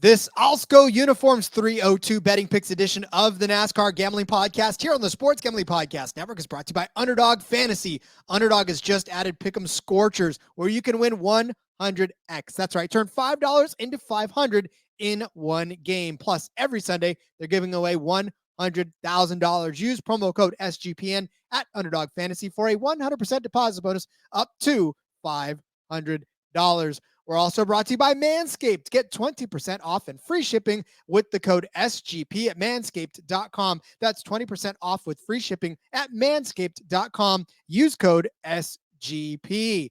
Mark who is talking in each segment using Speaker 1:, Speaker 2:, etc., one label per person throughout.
Speaker 1: This Alsco Uniforms 302 betting picks edition of the NASCAR Gambling Podcast here on the Sports Gambling Podcast Network is brought to you by Underdog Fantasy. Underdog has just added Pick'em Scorchers, where you can win 100x. That's right, turn $5 into $500 in one game. Plus, every Sunday, they're giving away $100,000. Use promo code SGPN at Underdog Fantasy for a 100% deposit bonus up to $500. We're also brought to you by MANSCAPED. Get 20% off and free shipping with the code SGP at manscaped.com. That's 20% off with free shipping at manscaped.com. Use code SGP.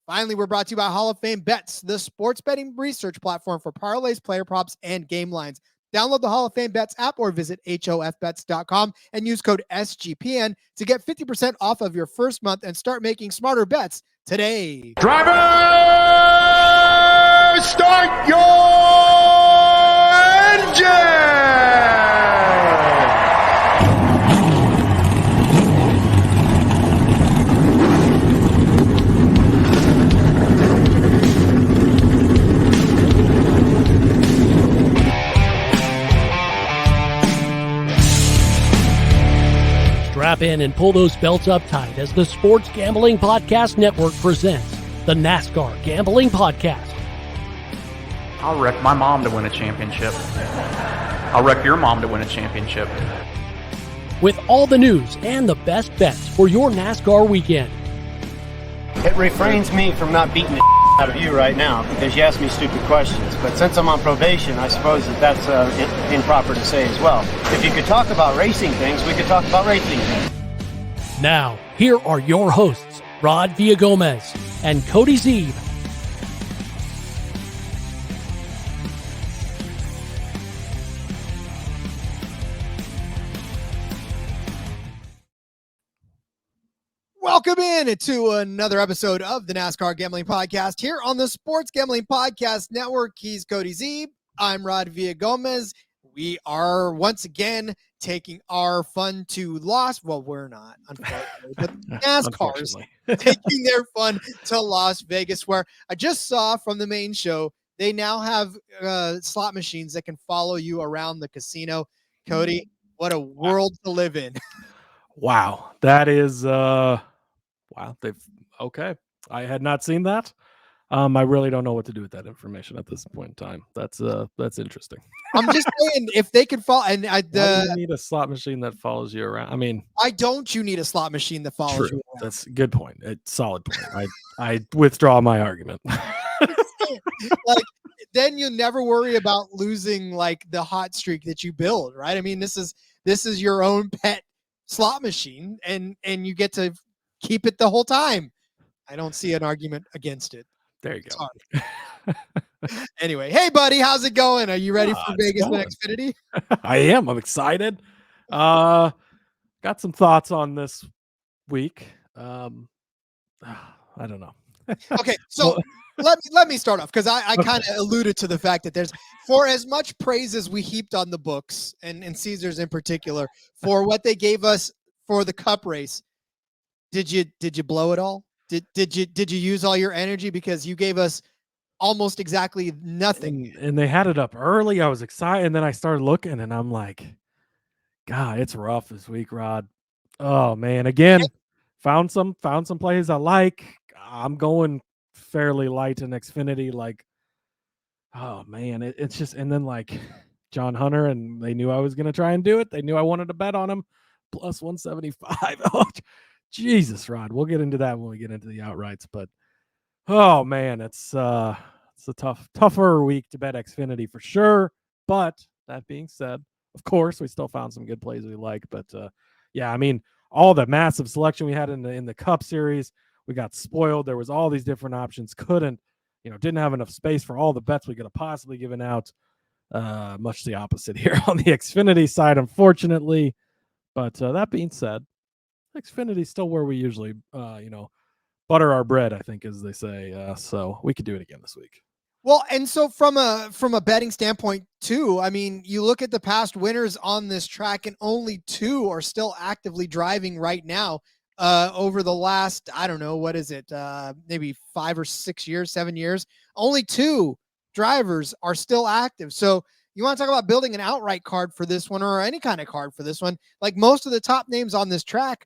Speaker 1: Finally, we're brought to you by Hall of Fame Bets, the sports betting research platform for parlays, player props, and game lines. Download the Hall of Fame Bets app or visit hofbets.com and use code SGPN to get 50% off of your first month and start making smarter bets today.
Speaker 2: Driver, start your engine!
Speaker 3: Strap in and pull those belts up tight as the Sports Gambling Podcast Network presents the NASCAR Gambling Podcast.
Speaker 4: I'll wreck my mom to win a championship. I'll wreck your mom to win a championship.
Speaker 3: With all the news and the best bets for your NASCAR weekend.
Speaker 5: It refrains me from not beating the out of you right now because you ask me stupid questions. But since I'm on probation, I suppose that's improper to say as well. If you could talk about racing things, we could talk about racing things.
Speaker 3: Now, here are your hosts, Rod Villagomez and Cody Zeeb.
Speaker 1: Welcome in to another episode of the NASCAR Gambling Podcast here on the Sports Gambling Podcast Network. He's Cody Zeeb. I'm Rod Villagomez. We are once again taking our fun to Las. Well, we're not, unfortunately, but NASCAR's taking their fun to Las Vegas, where I just saw from the main show they now have slot machines that can follow you around the casino. Cody, what a world to live in!
Speaker 6: Wow, that is wow. Okay. I had not seen that. I really don't know what to do with that information at this point in time. That's interesting.
Speaker 1: I'm just saying, if they could follow, and
Speaker 6: Why do you need a slot machine that follows you around? I mean,
Speaker 1: why don't you need a slot machine that follows you around?
Speaker 6: That's a good point. It's solid point. I withdraw my argument.
Speaker 1: Like, then you'll never worry about losing like the hot streak that you build, right? I mean, this is your own pet slot machine, and you get to keep it the whole time. I don't see an argument against it.
Speaker 6: There you go.
Speaker 1: Anyway, hey buddy, how's it going? Are you ready for Vegas and Xfinity?
Speaker 6: I am. I'm excited. Got some thoughts on this week. I don't know.
Speaker 1: Okay, so let me start off because I kind of alluded to the fact that there's, for as much praise as we heaped on the books and Caesars in particular for what they gave us for the Cup race, did you blow it all? Did you use all your energy because you gave us almost exactly nothing?
Speaker 6: And they had it up early. I was excited, and then I started looking, and I'm like, God, it's rough this week, Rod. Oh man, again, found some plays I like. I'm going fairly light in Xfinity. Like, oh man, it's just, and then like John Hunter, and they knew I was gonna try and do it. They knew I wanted to bet on him plus 175. Oh, Jesus, Rod. We'll get into that when we get into the outrights, but oh man, it's a tougher week to bet Xfinity for sure. But that being said, of course, we still found some good plays we like. But yeah, I mean, all the massive selection we had in the Cup Series, we got spoiled. There was all these different options. Didn't have enough space for all the bets we could have possibly given out. Much the opposite here on the Xfinity side, unfortunately. But that being said, Xfinity is still where we usually, butter our bread, I think, as they say. So we could do it again this week.
Speaker 1: Well, and so from a betting standpoint too, I mean, you look at the past winners on this track, and only two are still actively driving right now. Over the last, I don't know, what is it? Maybe 5 or 6 years, 7 years. Only two drivers are still active. So you want to talk about building an outright card for this one, or any kind of card for this one. Like, most of the top names on this track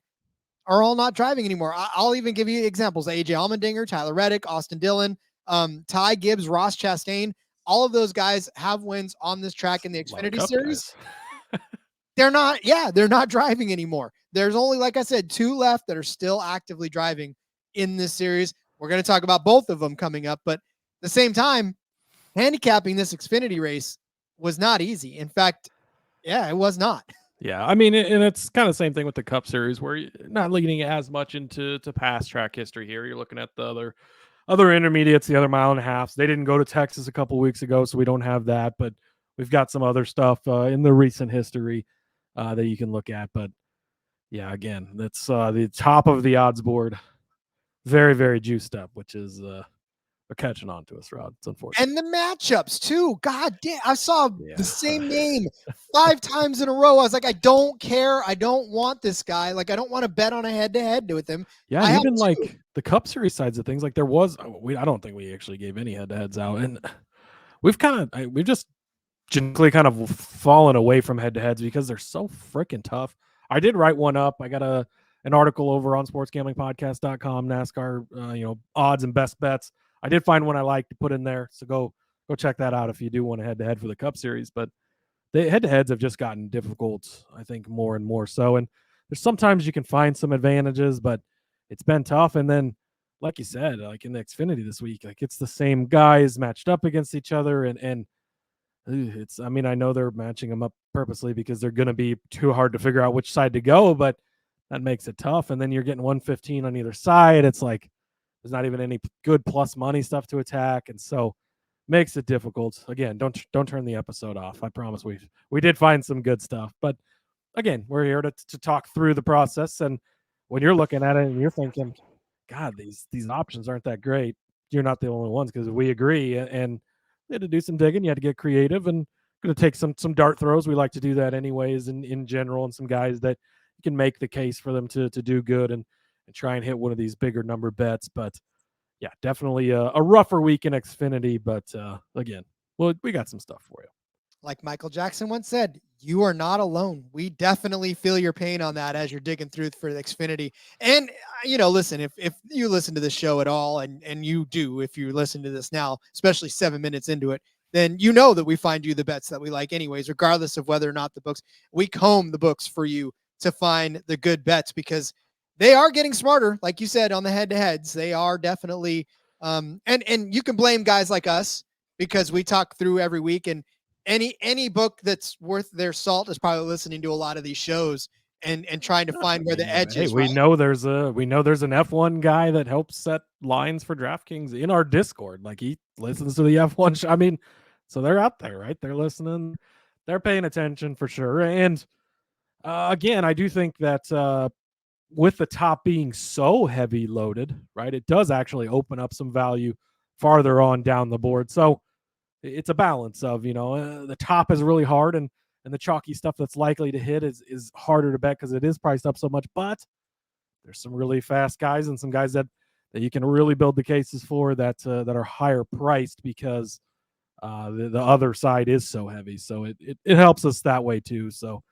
Speaker 1: are all not driving anymore. I'll even give you examples: AJ Allmendinger, Tyler Reddick, Austin Dillon, Ty Gibbs, Ross Chastain. All of those guys have wins on this track in the Xfinity Series. They're not driving anymore. There's only, like I said, 2 left that are still actively driving in this series. We're going to talk about both of them coming up, but at the same time, handicapping this Xfinity race was not easy. In fact, it was not.
Speaker 6: Yeah, I mean, and it's kind of the same thing with the Cup Series, where you're not leaning as much into past track history here. You're looking at the other intermediates, the other mile and a halves. They didn't go to Texas a couple weeks ago, so we don't have that, but we've got some other stuff in the recent history that you can look at. But yeah, again, that's the top of the odds board. Very, very juiced up, which is they're catching on to us, Rod. It's unfortunate.
Speaker 1: And the matchups too. God damn, I saw the same name 5 times in a row. I was like, I don't care. I don't want this guy. Like, I don't want to bet on a head-to-head with him.
Speaker 6: Yeah, even like the Cup Series sides of things, like I don't think we actually gave any head-to-heads out, and we've just genetically kind of fallen away from head-to-heads because they're so freaking tough. I did write one up. I got an article over on sportsgamblingpodcast.com, NASCAR, odds and best bets. I did find one I like to put in there, so go check that out if you do want a head-to-head for the Cup Series. But the head-to-heads have just gotten difficult, I think, more and more so. And there's sometimes you can find some advantages, but it's been tough. And then, like you said, like in the Xfinity this week, like it's the same guys matched up against each other, and it's. I mean, I know they're matching them up purposely because they're going to be too hard to figure out which side to go, but that makes it tough. And then you're getting 115 on either side. It's like there's not even any good plus money stuff to attack, and so makes it difficult. Again, don't turn the episode off. I promise we did find some good stuff, but again, we're here to talk through the process. And when you're looking at it and you're thinking, God, these options aren't that great, you're not the only ones, because we agree. And you had to do some digging, you had to get creative, and going to take some dart throws. We like to do that anyways in general, and some guys that you can make the case for them to do good and try and hit one of these bigger number bets. But yeah, definitely a rougher week in Xfinity, but again, well, we got some stuff for you.
Speaker 1: Like Michael Jackson once said, you are not alone. We definitely feel your pain on that as you're digging through for the Xfinity. And, listen, if you listen to this show at all, and you do, if you listen to this now, especially 7 minutes into it, then you know that we find you the bets that we like anyways, regardless of whether or not the books, we comb the books for you to find the good bets, because they are getting smarter. Like you said, on the head-to-heads, they are definitely, and you can blame guys like us because we talk through every week, and any book that's worth their salt is probably listening to a lot of these shows and trying to find where the edge is.
Speaker 6: We know there's an F1 guy that helps set lines for DraftKings in our Discord. Like, he listens to the F1 show. I mean, so they're out there, right? They're listening, they're paying attention for sure. And again, I do think that with the top being so heavy loaded, right, it does actually open up some value farther on down the board. So it's a balance of, the top is really hard, and the chalky stuff that's likely to hit is harder to bet because it is priced up so much. But there's some really fast guys and some guys that you can really build the cases for that are higher priced because the other side is so heavy. So it helps us that way too. So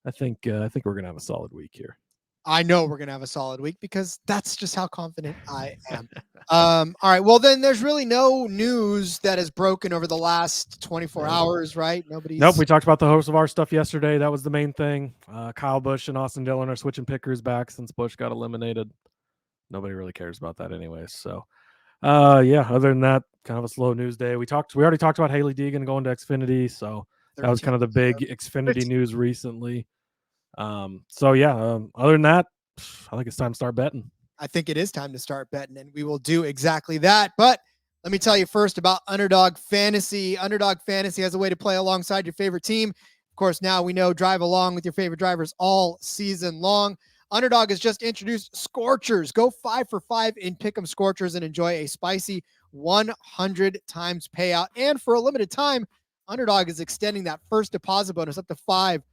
Speaker 6: I think we're gonna have a solid week here.
Speaker 1: I know we're going to have a solid week because that's just how confident I am. All right. Well, then there's really no news that has broken over the last 24 hours, right?
Speaker 6: Nope. We talked about the host of our stuff yesterday. That was the main thing. Kyle Busch and Austin Dillon are switching pickers back since Busch got eliminated. Nobody really cares about that anyways. So, other than that, kind of a slow news day. We already talked about Haley Deegan going to Xfinity. So that was kind of the big Xfinity news recently. Other than that, I think it's time to start betting.
Speaker 1: I think it is time to start betting, and we will do exactly that. But let me tell you first about Underdog Fantasy. Underdog Fantasy has a way to play alongside your favorite team. Of course, now we know drive along with your favorite drivers all season long. Underdog has just introduced Scorchers. Go 5 for 5 in Pick'em Scorchers and enjoy a spicy 100 times payout. And for a limited time, Underdog is extending that first deposit bonus up to $500.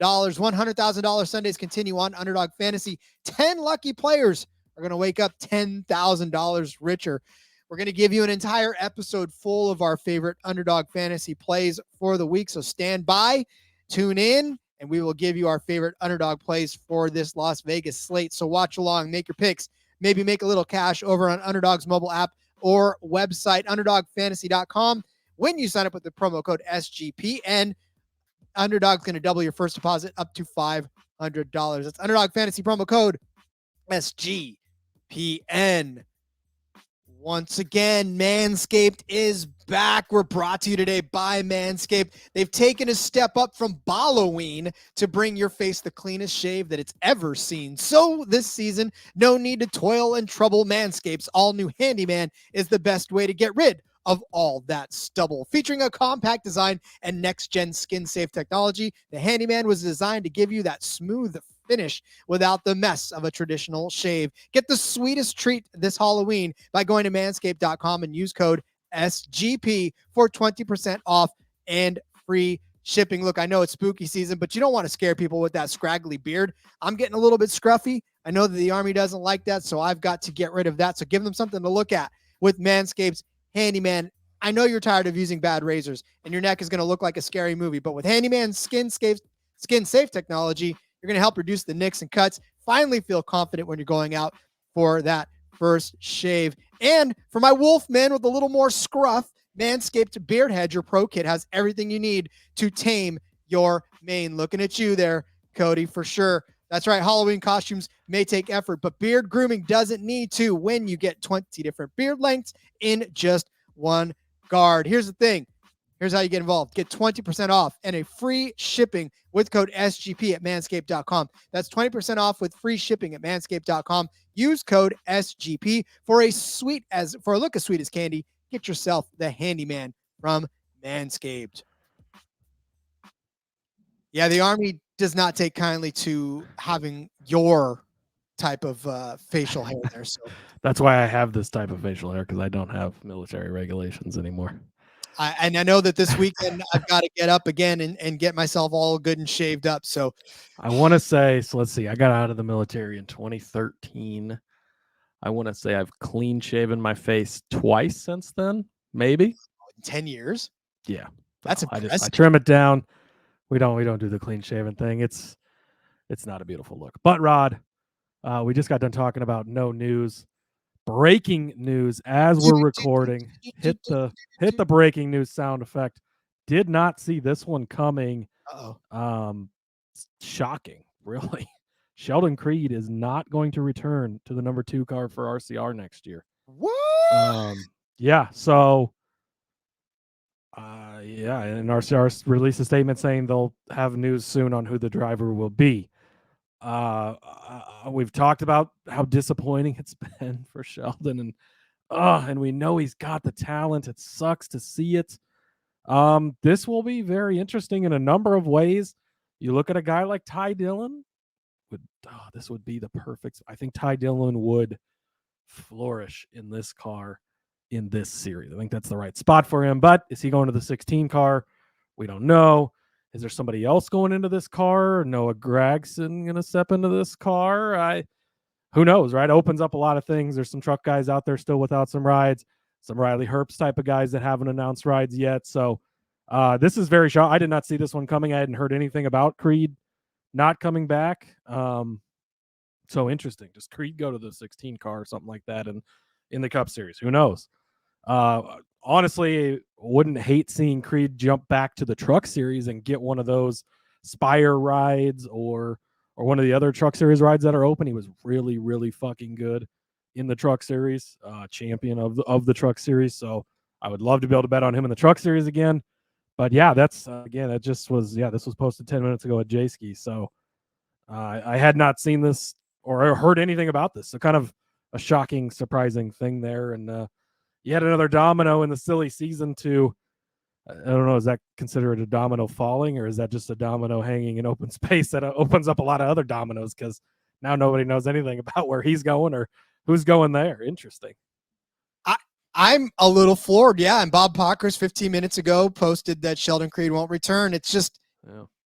Speaker 1: $100,000 Sundays continue on Underdog Fantasy. 10 lucky players are going to wake up $10,000 richer. We're going to give you an entire episode full of our favorite Underdog fantasy plays for the week. So stand by, tune in, and we will give you our favorite Underdog plays for this Las Vegas slate. So watch along, make your picks, maybe make a little cash over on Underdog's mobile app or website, underdogfantasy.com. When you sign up with the promo code SGPN, Underdog's going to double your first deposit up to $500. That's Underdog Fantasy promo code SGPN. Once again, Manscaped is back. We're brought to you today by Manscaped. They've taken a step up from Halloween to bring your face the cleanest shave that it's ever seen. So this season, no need to toil and trouble. Manscaped's all-new Handyman is the best way to get rid of all that stubble. Featuring a compact design and next-gen skin-safe technology, the Handyman was designed to give you that smooth finish without the mess of a traditional shave. Get the sweetest treat this Halloween by going to manscaped.com and use code SGP for 20% off and free shipping. Look, I know it's spooky season, but you don't want to scare people with that scraggly beard. I'm getting a little bit scruffy. I know that the Army doesn't like that, so I've got to get rid of that. So give them something to look at with Manscaped's Handyman. I know you're tired of using bad razors and your neck is going to look like a scary movie, but with Handyman's skin-safe technology, you're going to help reduce the nicks and cuts. Finally feel confident when you're going out for that first shave. And for my wolf men with a little more scruff, Manscaped Beard Hedger Pro Kit has everything you need to tame your mane. Looking at you there, Cody, for sure. That's right. Halloween costumes may take effort, but beard grooming doesn't need to when you get 20 different beard lengths in just one guard. Here's the thing. Here's how you get involved. Get 20% off and a free shipping with code SGP at manscaped.com. That's 20% off with free shipping at manscaped.com. Use code SGP for a look as sweet as candy. Get yourself the Handyman from Manscaped. Yeah, the Army does not take kindly to having your type of facial hair there. So
Speaker 6: That's why I have this type of facial hair, because I don't have military regulations anymore.
Speaker 1: I know that this weekend I've got to get up again and get myself all good and shaved up. So
Speaker 6: I want to say, let's see, I got out of the military in 2013. I want to say I've clean shaven my face twice since then, maybe
Speaker 1: 10 years.
Speaker 6: Yeah,
Speaker 1: That's impressive.
Speaker 6: I trim it down. We don't do the clean shaven thing. It's not a beautiful look. But Rod, we just got done talking about no news. Breaking news as we're recording. Hit the breaking news sound effect. Did not see this one coming. Shocking, really. Sheldon Creed is not going to return to the number 2 car for RCR next year.
Speaker 1: What?
Speaker 6: Yeah. So, and RCR released a statement saying they'll have news soon on who the driver will be. We've talked about how disappointing it's been for Sheldon, and we know he's got the talent. It sucks to see it. This will be very interesting in a number of ways. You look at a guy like Ty Dillon. This would be the perfect. I think Ty Dillon would flourish in this car in this series. I think that's the right spot for him. But is he going to the 16 car? We don't know. Is there somebody else going into this car? Noah Gragson going to step into this car? Who knows, right? Opens up a lot of things. There's some truck guys out there still without some rides, some Riley Herbst type of guys that haven't announced rides yet. So this is very shocking. I did not see this one coming. I hadn't heard anything about Creed not coming back. So interesting. Does Creed go to the 16 car or something like that in the Cup Series? Who knows? Honestly, wouldn't hate seeing Creed jump back to the Truck Series and get one of those Spire rides or one of the other Truck Series rides that are open. He was really, really fucking good in the Truck Series, champion of the Truck Series. So I would love to be able to bet on him in the Truck Series again. But yeah, that's this was posted 10 minutes ago at J-Ski. So I had not seen this or heard anything about this. So kind of a shocking, surprising thing there. And yet another domino in the silly season to, I don't know, is that considered a domino falling, or is that just a domino hanging in open space that opens up a lot of other dominoes? Because now nobody knows anything about where he's going or who's going there. Interesting.
Speaker 1: I'm a little floored. Yeah. And Bob Pockers 15 minutes ago posted that Sheldon Creed won't return. It's just,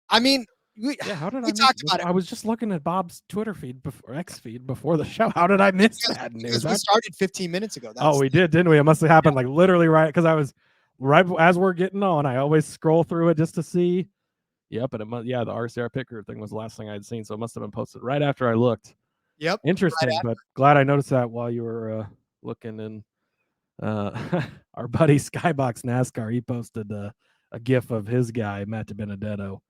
Speaker 1: I mean,
Speaker 6: Yeah, how did
Speaker 1: we
Speaker 6: I miss
Speaker 1: talked
Speaker 6: this?
Speaker 1: about it
Speaker 6: I was just looking at Bob's Twitter feed before X feed before the show. How did I miss that news?
Speaker 1: because we started 15 minutes ago.
Speaker 6: Oh, we did, didn't we? It must have happened like literally right because I was right as we're getting on. I always scroll through it just to see. Yep, and it must, yeah, the RCR picker thing was the last thing I'd seen, so it must have been posted right after I looked.
Speaker 1: Yep.
Speaker 6: Interesting, but glad I noticed that while you were looking. And our buddy Skybox NASCAR, he posted a GIF of his guy Matt Benedetto.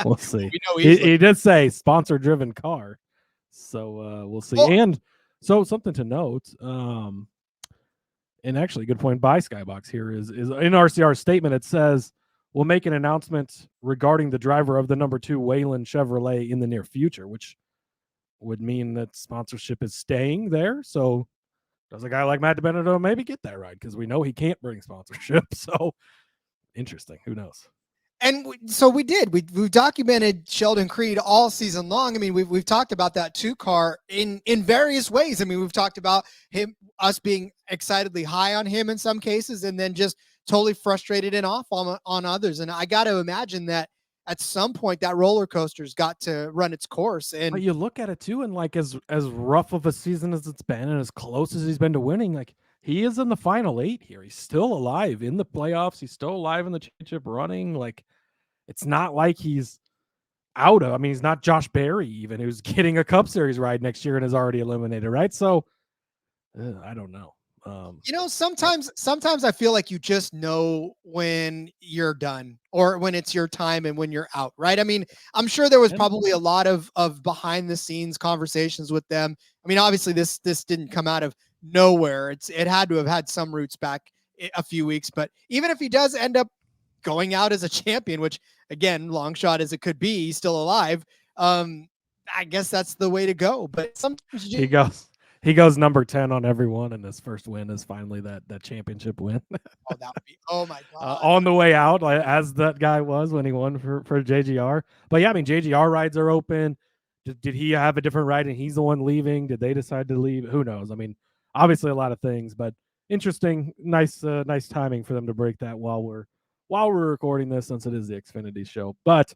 Speaker 6: We'll see. He did say sponsor-driven car, so we'll see.
Speaker 1: Well,
Speaker 6: and so something to note, and actually, good point by Skybox here is in RCR's statement. It says we'll make an announcement regarding the driver of the number 2 Wayland Chevrolet in the near future, which would mean that sponsorship is staying there. So does a guy like Matt Benedetto maybe get that ride? Because we know he can't bring sponsorship. So interesting. Who knows?
Speaker 1: And so we did. We've documented Sheldon Creed all season long. I mean, we've talked about that 2 car in various ways. I mean, we've talked about us being excitedly high on him in some cases, and then just totally frustrated and off on others. And I got to imagine that at some point that roller coaster's got to run its course. And
Speaker 6: but you look at it too, and like as rough of a season as it's been, and as close as he's been to winning, like he is in the final 8 here. He's still alive in the playoffs. He's still alive in the championship running. Like it's not like he's out of. I mean, he's not Josh Berry even, who's getting a Cup Series ride next year and is already eliminated, right? So I don't know.
Speaker 1: Sometimes I feel like you just know when you're done or when it's your time and when you're out, right? I mean, I'm sure there was probably a lot of behind the scenes conversations with them. I mean, obviously this didn't come out of nowhere. It had to have had some roots back a few weeks, but even if he does end up going out as a champion, which again, long shot as it could be, he's still alive. I guess that's the way to go, but sometimes
Speaker 6: he goes number 10 on every one, and his first win is finally that championship win.
Speaker 1: Oh my God.
Speaker 6: On the way out, as that guy was when he won for JGR. But yeah, I mean, JGR rides are open. Did he have a different ride and he's the one leaving? Did they decide to leave? Who knows? I mean, obviously a lot of things, but interesting, nice timing for them to break that while we're recording this, since it is the Xfinity show. But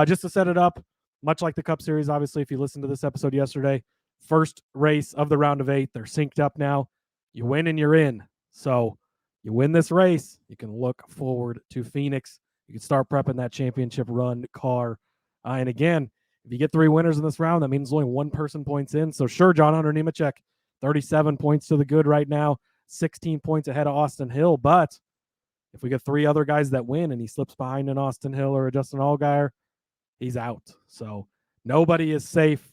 Speaker 6: just to set it up, much like the Cup Series, obviously, if you listened to this episode yesterday, first race of the round of 8. They're synced up now. You win and you're in. So you win this race, you can look forward to Phoenix. You can start prepping that championship run car. And again, if you get 3 winners in this round, that means only 1 person points in. So sure, John Hunter Nemechek, 37 points to the good right now, 16 points ahead of Austin Hill. But if we get 3 other guys that win and he slips behind an Austin Hill or a Justin Allgaier, he's out. So nobody is safe.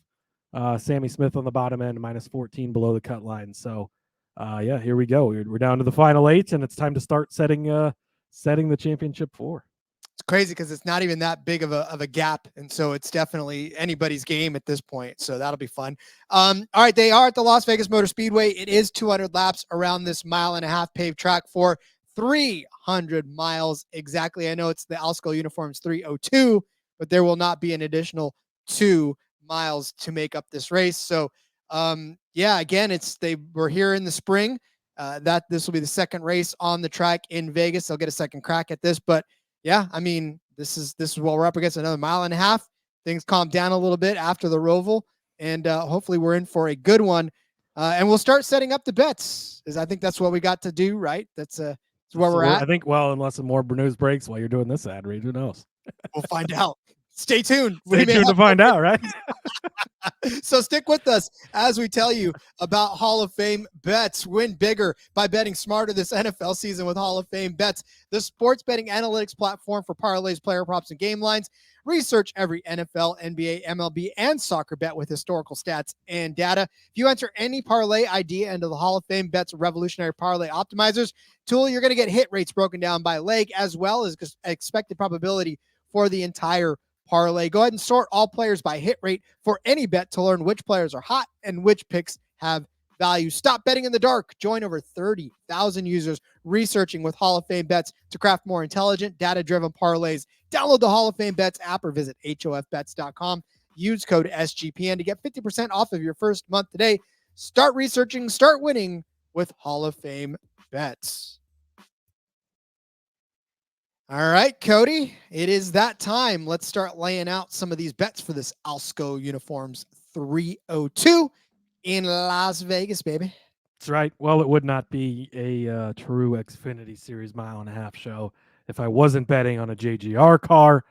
Speaker 6: Sammy Smith on the bottom end, minus 14 below the cut line. So, yeah, here we go. We're down to the final 8, and it's time to start setting the championship 4.
Speaker 1: It's crazy because it's not even that big of a gap, and so it's definitely anybody's game at this point. So that'll be fun. All right, they are at the Las Vegas Motor Speedway. It is 200 laps around this 1.5 mile paved track for 300 miles exactly. I know it's the Alsco Uniforms 302, but there will not be an additional 2 miles to make up this race. So yeah, again, they were here in the spring. That this will be the second race on the track in Vegas. They'll get a second crack at this, but yeah, I mean, this is what we're up against, another 1.5 miles. Things calm down a little bit after the Roval, and hopefully we're in for a good one. And we'll start setting up the bets, because I think that's what we got to do, right? That's where we're at.
Speaker 6: I think, well, unless some more news breaks while you're doing this ad read, who knows?
Speaker 1: We'll find out. Stay tuned.
Speaker 6: Stay tuned to find out, right?
Speaker 1: So stick with us as we tell you about Hall of Fame bets. Win bigger by betting smarter this NFL season with Hall of Fame bets, the sports betting analytics platform for parlays, player props, and game lines. Research every NFL, NBA, MLB, and soccer bet with historical stats and data. If you enter any parlay idea into the Hall of Fame bets revolutionary parlay optimizers tool, you're going to get hit rates broken down by leg, as well as expected probability for the entire parlay. Go ahead and sort all players by hit rate for any bet to learn which players are hot and which picks have value. Stop betting in the dark. Join over 30,000 users researching with Hall of Fame bets to craft more intelligent, data-driven parlays. Download the Hall of Fame bets app or visit hofbets.com. Use code SGPN to get 50% off of your first month today. Start researching, start winning with Hall of Fame bets. All right, Cody, it is that time. Let's start laying out some of these bets for this Alsco Uniforms 302 in Las Vegas, baby.
Speaker 6: That's right. Well, it would not be a true Xfinity Series mile and a half show if I wasn't betting on a JGR car.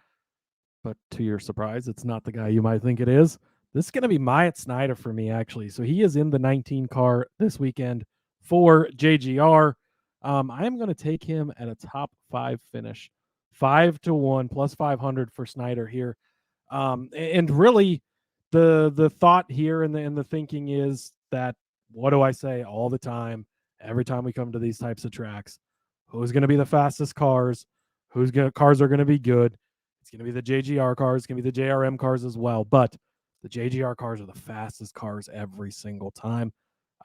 Speaker 6: But to your surprise, it's not the guy you might think it is. This is going to be Myatt Snider for me, actually. So he is in the 19 car this weekend for JGR. I am going to take him at a top 5 finish, 5-1 plus 500 for Snider here. And really, the thought here and the thinking is that, what do I say all the time? Every time we come to these types of tracks, who's going to be the fastest cars? Cars are going to be good? It's going to be the JGR cars. It's going to be the JRM cars as well. But the JGR cars are the fastest cars every single time.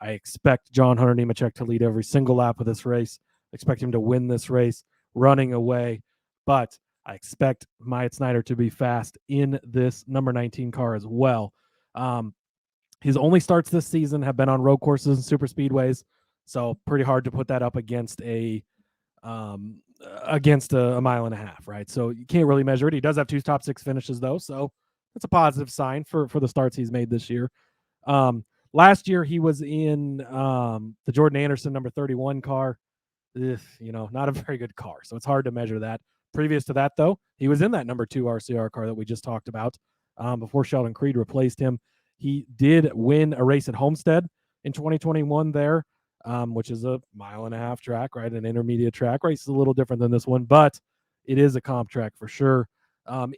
Speaker 6: I expect John Hunter Nemechek to lead every single lap of this race. I expect him to win this race running away. But I expect Myatt Snider to be fast in this number 19 car as well. His only starts this season have been on road courses and super speedways, so pretty hard to put that up against a mile and a half, right? So you can't really measure it. He does have 2 top 6 finishes though, so that's a positive sign for the starts he's made this year. Last year he was in the Jordan Anderson number 31 car. Not a very good car, so it's hard to measure that. Previous to that, though, he was in that number 2 RCR car that we just talked about before Sheldon Creed replaced him. He did win a race at Homestead in 2021 there, which is a mile and a half track, right? An intermediate track. Race is a little different than this one, but it is a comp track for sure.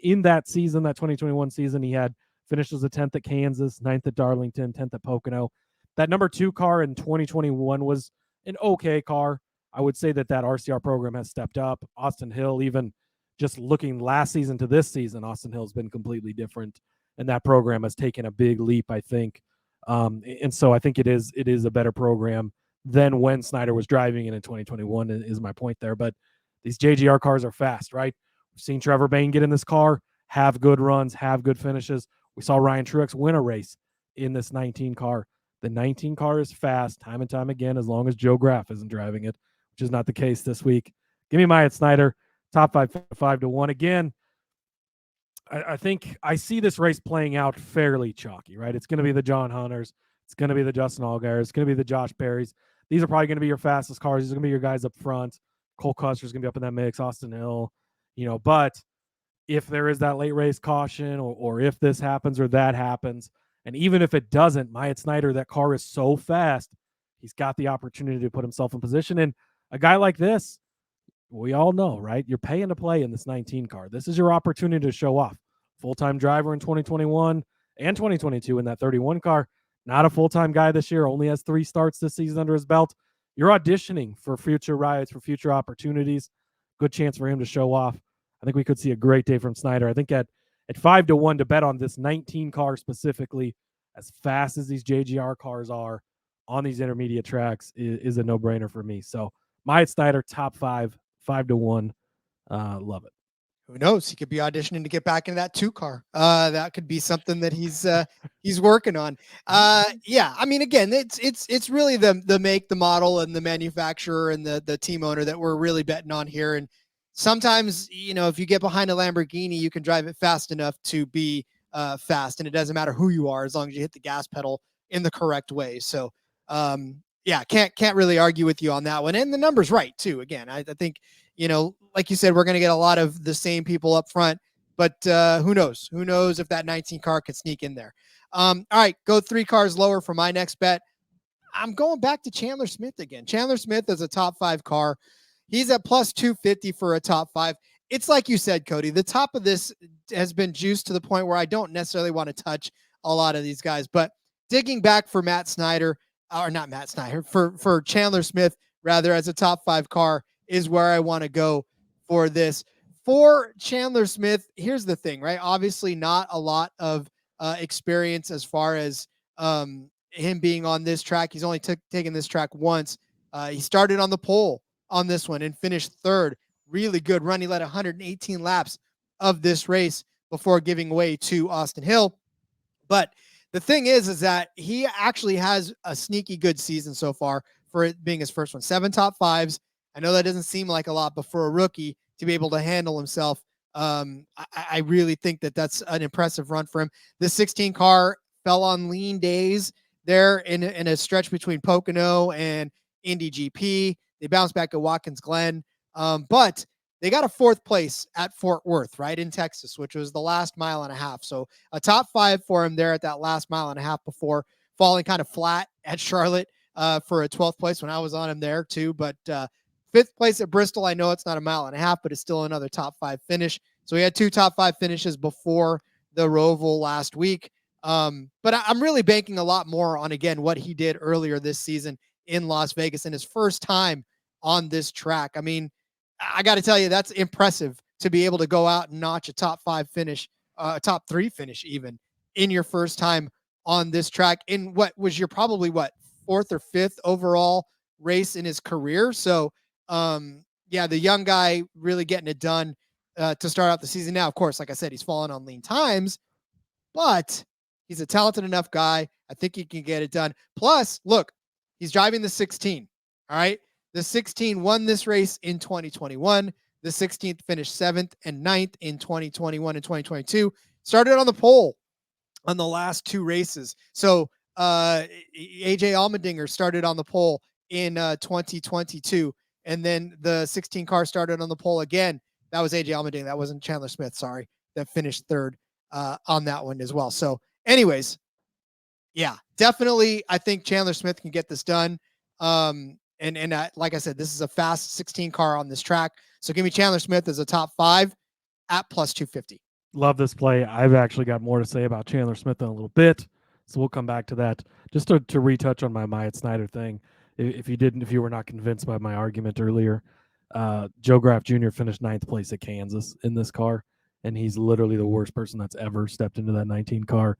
Speaker 6: In that season, that 2021 season, he had finishes a 10th at Kansas, 9th at Darlington, 10th at Pocono. That number 2 car in 2021 was an okay car. I would say that RCR program has stepped up. Austin Hill, even just looking last season to this season, Austin Hill has been completely different, and that program has taken a big leap, I think. And so I think it is a better program than when Snider was driving it in 2021 is my point there. But these JGR cars are fast, right? We've seen Trevor Bayne get in this car, have good runs, have good finishes. We saw Ryan Truex win a race in this 19 car. The 19 car is fast time and time again, as long as Joe Graff isn't driving it, which is not the case this week. Give me Myatt Snider, top 5-1. Again, I think I see this race playing out fairly chalky, right? It's going to be the John Hunters. It's going to be the Justin Allgairs. It's going to be the Josh Perrys. These are probably going to be your fastest cars. These are going to be your guys up front. Cole Custer's going to be up in that mix. Austin Hill, but if there is that late race caution or if this happens or that happens, and even if it doesn't, Myatt Snider, that car is so fast, he's got the opportunity to put himself in position. And a guy like this, we all know, right? You're paying to play in this 19 car. This is your opportunity to show off. Full-time driver in 2021 and 2022 in that 31 car. Not a full-time guy this year. Only has 3 starts this season under his belt. You're auditioning for future rides, for future opportunities. Good chance for him to show off. I think we could see a great day from Snider. I think at 5-1 to bet on this 19 car specifically, as fast as these JGR cars are on these intermediate tracks, is a no-brainer for me. So Myatt Snider, top 5-1. Love it.
Speaker 1: Who knows? He could be auditioning to get back into that 2 car. That could be something that he's working on. Yeah, I mean, again, it's really the make, the model, and the manufacturer and the team owner that we're really betting on here. And sometimes, if you get behind a Lamborghini, you can drive it fast enough to be fast, and it doesn't matter who you are as long as you hit the gas pedal in the correct way. So, yeah, can't really argue with you on that one. And the number's right too. Again, I think, like you said, we're going to get a lot of the same people up front, but who knows? Who knows if that 19 car could sneak in there? All right, go 3 cars lower for my next bet. I'm going back to Chandler Smith again. Chandler Smith is a top 5 car. He's at plus 250 for a top 5. It's like you said, Cody, the top of this has been juiced to the point where I don't necessarily want to touch a lot of these guys, but digging back for Matt Snider, or not Matt Snider, for Chandler Smith, rather, as a top 5 car is where I want to go for this. For Chandler Smith, here's the thing, right? Obviously not a lot of experience as far as him being on this track. He's only taken this track once. He started on the pole on this one and finished 3rd. Really good run. He led 118 laps of this race before giving way to Austin Hill. But the thing is that he actually has a sneaky good season so far for it being his first one. 7 top 5s. I know that doesn't seem like a lot, but for a rookie, to be able to handle himself. I really think that that's an impressive run for him. The 16 car fell on lean days there in a stretch between Pocono and Indy GP. They bounced back at Watkins Glen, but they got a 4th place at Fort Worth, right in Texas, which was the last mile and a half. So a top 5 for him there at that last mile and a half before falling kind of flat at Charlotte for a 12th place when I was on him there too. But 5th place at Bristol. I know it's not a mile and a half, but it's still another top 5 finish. So he had 2 top 5 finishes before the Roval last week. But I'm really banking a lot more on, again, what he did earlier this season in Las Vegas in his first time on this track. I mean, I got to tell you, that's impressive to be able to go out and notch a top 5 finish, a top 3 finish even in your first time on this track in what was your probably 4th or 5th overall race in his career. So, yeah, the young guy really getting it done to start out the season. Now, of course, like I said, he's fallen on lean times, but he's a talented enough guy. I think he can get it done. Plus, look, he's driving the 16. All right. The 16 won this race in 2021. The 16th finished 7th and 9th in 2021 and 2022. Started on the pole on the last 2 races. So AJ Allmendinger started on the pole in 2022. And then the 16 car started on the pole again. That was AJ Allmendinger. That wasn't Chandler Smith. Sorry. That finished 3rd on that one as well. So anyways, yeah, definitely. I think Chandler Smith can get this done. And like I said, this is a fast 16 car on this track. So give me Chandler Smith as a top 5 at plus 250.
Speaker 6: Love this play. I've actually got more to say about Chandler Smith in a little bit, so we'll come back to that. Just to retouch on my Myatt Snyder thing, if you were not convinced by my argument earlier, Joe Graff Jr. finished 9th place at Kansas in this car, and he's literally the worst person that's ever stepped into that 19 car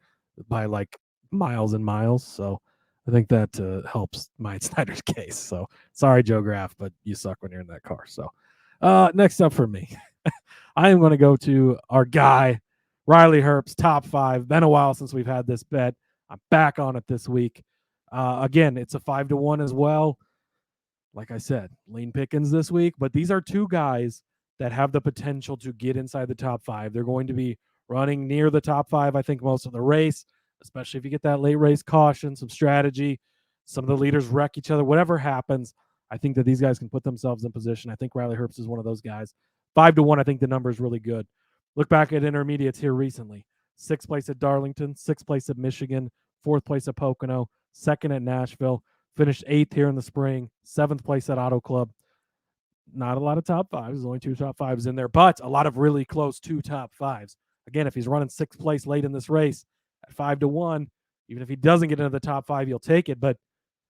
Speaker 6: by like miles and miles. So I think that helps Myatt Snyder's case. So sorry, Joe Graff, but you suck when you're in that car. So next up for me, I am going to go to our guy, Riley Herbst, top 5. Been a while since we've had this bet. I'm back on it this week. Again, it's a 5-1 as well. Like I said, lean pickings this week, but these are 2 guys that have the potential to get inside the top 5. They're going to be running near the top 5, I think, most of the race, especially if you get that late race caution, some strategy, some of the leaders wreck each other, whatever happens. I think that these guys can put themselves in position. I think Riley Herbst is one of those guys. 5-1, I think the number is really good. Look back at intermediates here recently. 6th place at Darlington, 6th place at Michigan, 4th place at Pocono, 2nd at Nashville, finished 8th here in the spring, 7th place at Auto Club. Not a lot of top 5s. There's only 2 top 5s in there, but a lot of really close 2 top 5s. Again, if he's running 6th place late in this race at 5-1, even if he doesn't get into the top 5, you'll take it. But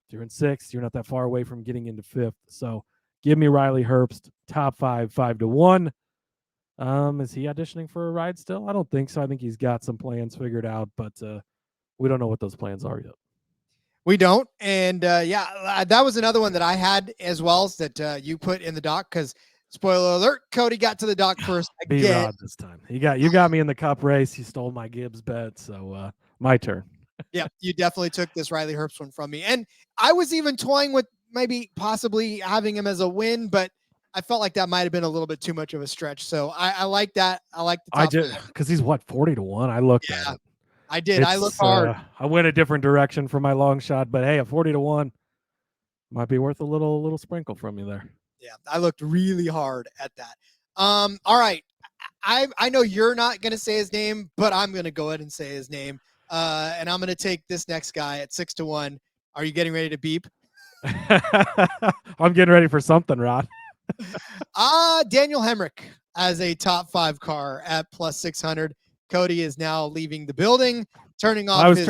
Speaker 6: if you're in 6th, you're not that far away from getting into 5th. So give me Riley Herbst, top 5, 5-1. Is he auditioning for a ride still? I don't think so. I think he's got some plans figured out, but we don't know what those plans are yet.
Speaker 1: We don't. And yeah, that was another one that I had as well that you put in the doc because, spoiler alert, Cody got to the doc first again.
Speaker 6: B-Rod this time. You got me in the Cup race. He stole my Gibbs bet, so my turn.
Speaker 1: Yeah, you definitely took this Riley Herbst one from me. And I was even toying with maybe possibly having him as a win, but I felt like that might have been a little bit too much of a stretch. So I like that. I like the top.
Speaker 6: I did, because he's 40-1. I looked at it.
Speaker 1: I did. I looked hard.
Speaker 6: I went a different direction for my long shot, but hey, a 40-1 might be worth a little sprinkle from you there.
Speaker 1: Yeah, I looked really hard at that. All right. I know you're not going to say his name, but I'm going to go ahead and say his name. And I'm going to take this next guy at 6-1. Are you getting ready to beep?
Speaker 6: I'm getting ready for something, Rod.
Speaker 1: Daniel Hemrick as a top 5 car at plus 600. Cody is now leaving the building, turning off his.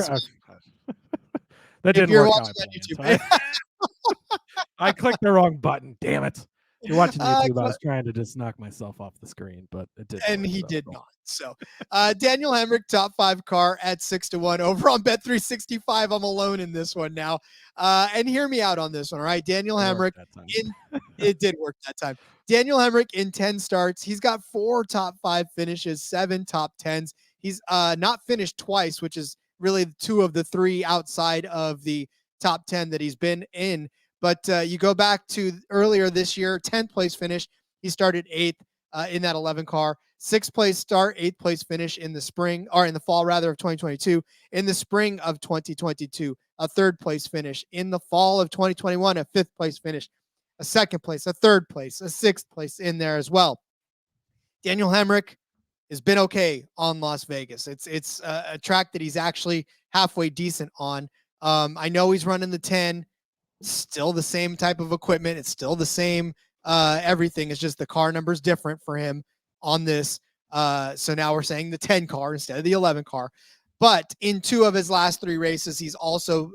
Speaker 6: That didn't
Speaker 1: you're
Speaker 6: work
Speaker 1: watching
Speaker 6: out.
Speaker 1: on YouTube.
Speaker 6: I clicked the wrong button. Damn it. If you're watching YouTube, I was trying to just knock myself off the screen, but it didn't.
Speaker 1: And he did not. So Daniel Hemrick, top 5 car at 6-1 over on Bet365. I'm alone in this one now. And hear me out on this one. All right. Daniel Hemrick. It did work that time. Daniel Hemrick in 10 starts. He's got 4 top 5 finishes, 7 top 10s. He's not finished twice, which is really 2 of the 3 outside of the top 10 that he's been in. But you go back to earlier this year, 10th place finish. He started 8th. in that 11 car. 6th place start, 8th place finish in the spring, or in the fall rather, of 2022. In the spring of 2022, a 3rd place finish. In the fall of 2021, a 5th place finish. A 2nd place, a 3rd place, a 6th place in there as well. Daniel Hemrick has been okay on Las Vegas. It's a track that he's actually halfway decent on. I know he's running the 10. Still the same type of equipment. It's still the same everything. It's just the car number's different for him on this. So now we're saying the 10 car instead of the 11 car. But in 2 of his last 3 races, he's also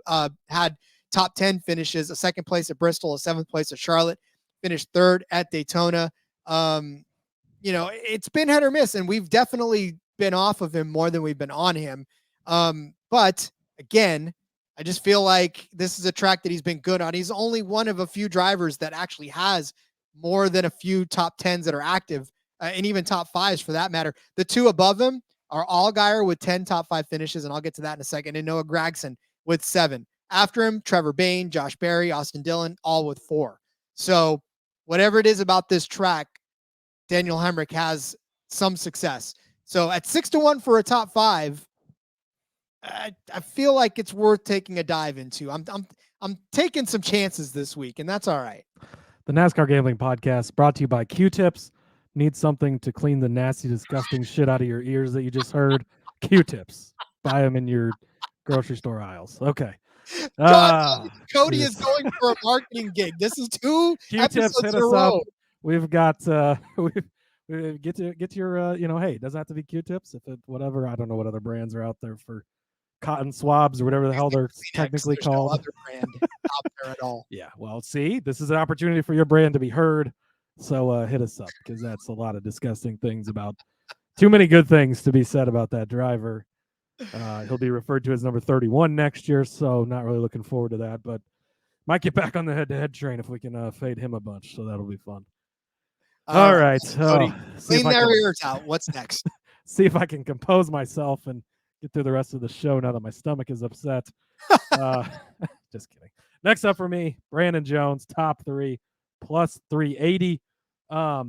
Speaker 1: had top 10 finishes, a 2nd place at Bristol, a 7th place at Charlotte, finished 3rd at Daytona. It's been hit or miss, and we've definitely been off of him more than we've been on him. But again, I just feel like this is a track that he's been good on. He's only one of a few drivers that actually has more than a few top 10s that are active, and even top 5s for that matter. The 2 above him are Allgaier with 10 top 5 finishes, and I'll get to that in a second, and Noah Gragson with 7. After him, Trevor Bayne, Josh Berry, Austin Dillon, all with 4. So whatever it is about this track, Daniel Hemrick has some success. So at 6-1 for a top 5, I feel like it's worth taking a dive into. I'm taking some chances this week, and that's all right.
Speaker 6: The NASCAR Gambling Podcast brought to you by Q-Tips. Need something to clean the nasty, disgusting shit out of your ears that you just heard? Q-Tips. Buy them in your grocery store aisles. Okay.
Speaker 1: Cody is going for a marketing gig. This is 2
Speaker 6: Q-Tips,
Speaker 1: episodes
Speaker 6: hit
Speaker 1: in a
Speaker 6: us
Speaker 1: row.
Speaker 6: up. We've got we get to your hey, it doesn't have to be Q-Tips. If it whatever, I don't know what other brands are out there for cotton swabs or whatever the hell they're technically called.
Speaker 1: No other brand out there at all.
Speaker 6: Yeah, well, see, this is an opportunity for your brand to be heard. So hit us up, because that's a lot of disgusting things about too many good things to be said about that driver. He'll be referred to as number 31 next year, so not really looking forward to that, but might get back on the head-to-head train if we can fade him a bunch, so that'll be fun. All right.
Speaker 1: Cody, clean their ears out. What's next?
Speaker 6: See if I can compose myself and get through the rest of the show now that my stomach is upset. Just kidding. Next up for me, Brandon Jones, top 3, plus 380. I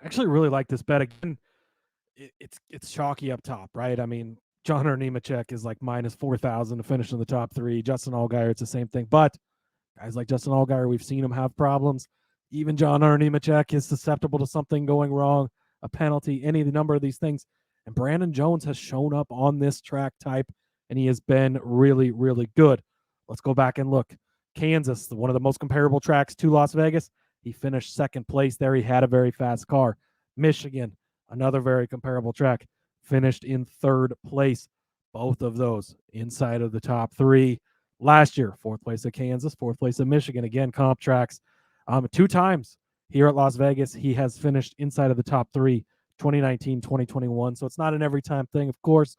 Speaker 6: actually really like this bet. Again, it's chalky up top, right? I mean, John Nemechek is like minus 4,000 to finish in the top 3. Justin Allgaier, it's the same thing. But guys like Justin Allgaier, we've seen him have problems. Even John Nemechek is susceptible to something going wrong, a penalty, any number of these things. And Brandon Jones has shown up on this track type, and he has been really, really good. Let's go back and look. Kansas, one of the most comparable tracks to Las Vegas. He finished 2nd place there. He had a very fast car. Michigan, another very comparable track, finished in 3rd place. Both of those inside of the top 3. Last year, 4th place at Kansas, 4th place at Michigan. Again, comp tracks. 2 times here at Las Vegas, he has finished inside of the top 3, 2019, 2021. So it's not an every time thing, of course,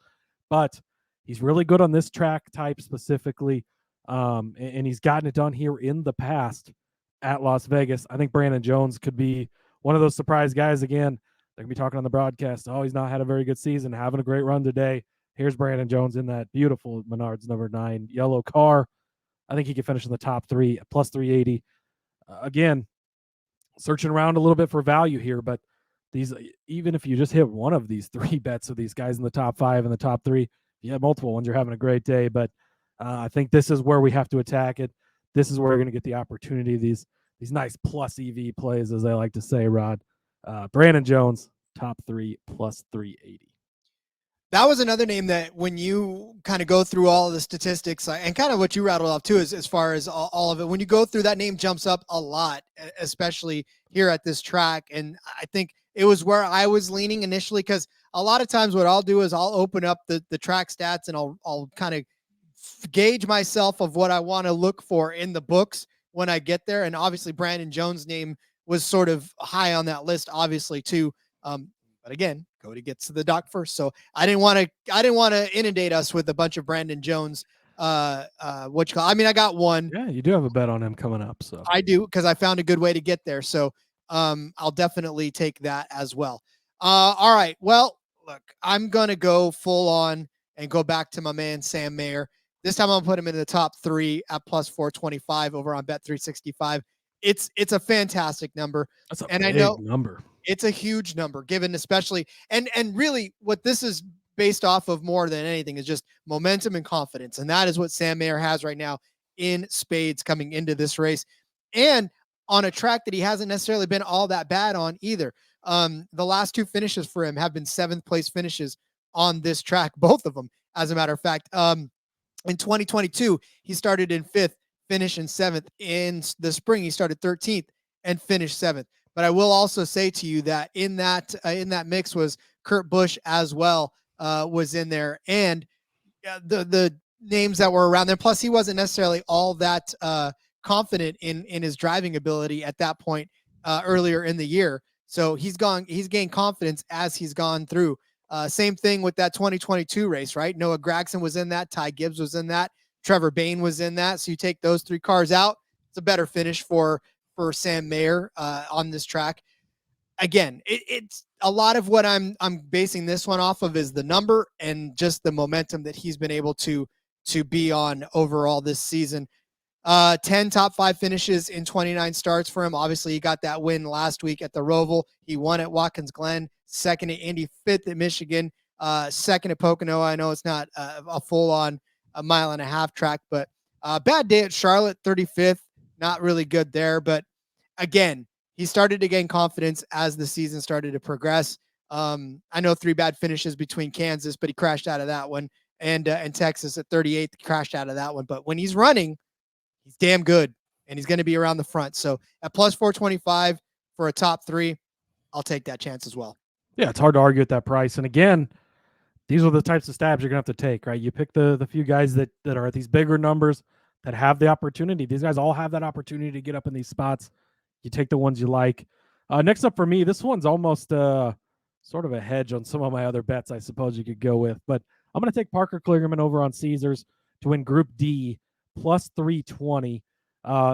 Speaker 6: but he's really good on this track type specifically. And he's gotten it done here in the past at Las Vegas. I think Brandon Jones could be one of those surprise guys again. They're going to be talking on the broadcast. Oh, he's not had a very good season, having a great run today. Here's Brandon Jones in that beautiful Menards number 9 yellow car. I think he could finish in the top 3, plus 380. Again, searching around a little bit for value here, but these, even if you just hit one of these 3 bets of these guys in the top 5 and the top 3, if you have multiple ones, you're having a great day. But I think this is where we have to attack it. This is where we're going to get the opportunity. These nice plus EV plays, as I like to say, Rod. Brandon Jones, top 3, plus 380.
Speaker 1: That was another name that when you kind of go through all of the statistics and kind of what you rattled off too, is as far as all of it, when you go through, that name jumps up a lot, especially here at this track. And I think it was where I was leaning initially, because a lot of times what I'll do is I'll open up the track stats and I'll kind of gauge myself of what I want to look for in the books when I get there. And obviously Brandon Jones' name was sort of high on that list, obviously too. But again, Cody gets to the dock first, so I didn't want to inundate us with a bunch of Brandon Jones. I got one.
Speaker 6: Yeah, you do have a bet on him coming up, so
Speaker 1: I do, because I found a good way to get there. So I'll definitely take that as well. All right. Well, look, I'm gonna go full on and go back to my man Sam Mayer. This time I'll put him in the top 3 at plus 425 over on Bet365. it's a fantastic number.
Speaker 6: That's a
Speaker 1: And
Speaker 6: big
Speaker 1: I know
Speaker 6: number.
Speaker 1: it's a huge number given especially, and really what this is based off of more than anything is just momentum and confidence. And that is what Sam Mayer has right now in spades coming into this race. And on a track that he hasn't necessarily been all that bad on either. The last 2 finishes for him have been 7th place finishes on this track, both of them, as a matter of fact. In 2022, he started in 5th, finished in 7th. In the spring, he started 13th and finished 7th. But I will also say to you that in that mix was Kurt Busch as well, was in there, and the names that were around there. Plus, he wasn't necessarily all that confident in his driving ability at that point earlier in the year. So he's gained confidence as he's gone through. Same thing with that 2022 race, right? Noah Gragson was in that. Ty Gibbs was in that. Trevor Bayne was in that. So you take those 3 cars out, it's a better finish for Sam Mayer on this track. Again, it's a lot of what I'm basing this one off of is the number and just the momentum that he's been able to be on overall this season. 10 top 5 finishes in 29 starts for him. Obviously, he got that win last week at the Roval. He won at Watkins Glen, 2nd at Indy, 5th at Michigan, 2nd at Pocono. I know it's not a full-on a mile and a half track, but bad day at Charlotte, 35th. Not really good there, but again, he started to gain confidence as the season started to progress. I know 3 bad finishes between Kansas, but he crashed out of that one, and Texas at 38th, crashed out of that one. But when he's running, he's damn good, and he's going to be around the front. So at plus 425 for a top 3, I'll take that chance as well.
Speaker 6: Yeah, it's hard to argue at that price. And again, these are the types of stabs you're going to have to take, right? You pick the few guys that are at these bigger numbers that have the opportunity. These guys all have that opportunity to get up in these spots. You take the ones you like. Next up for me, this one's almost sort of a hedge on some of my other bets I suppose you could go with. But I'm going to take Parker Kligerman over on Caesars to win Group D, plus 320.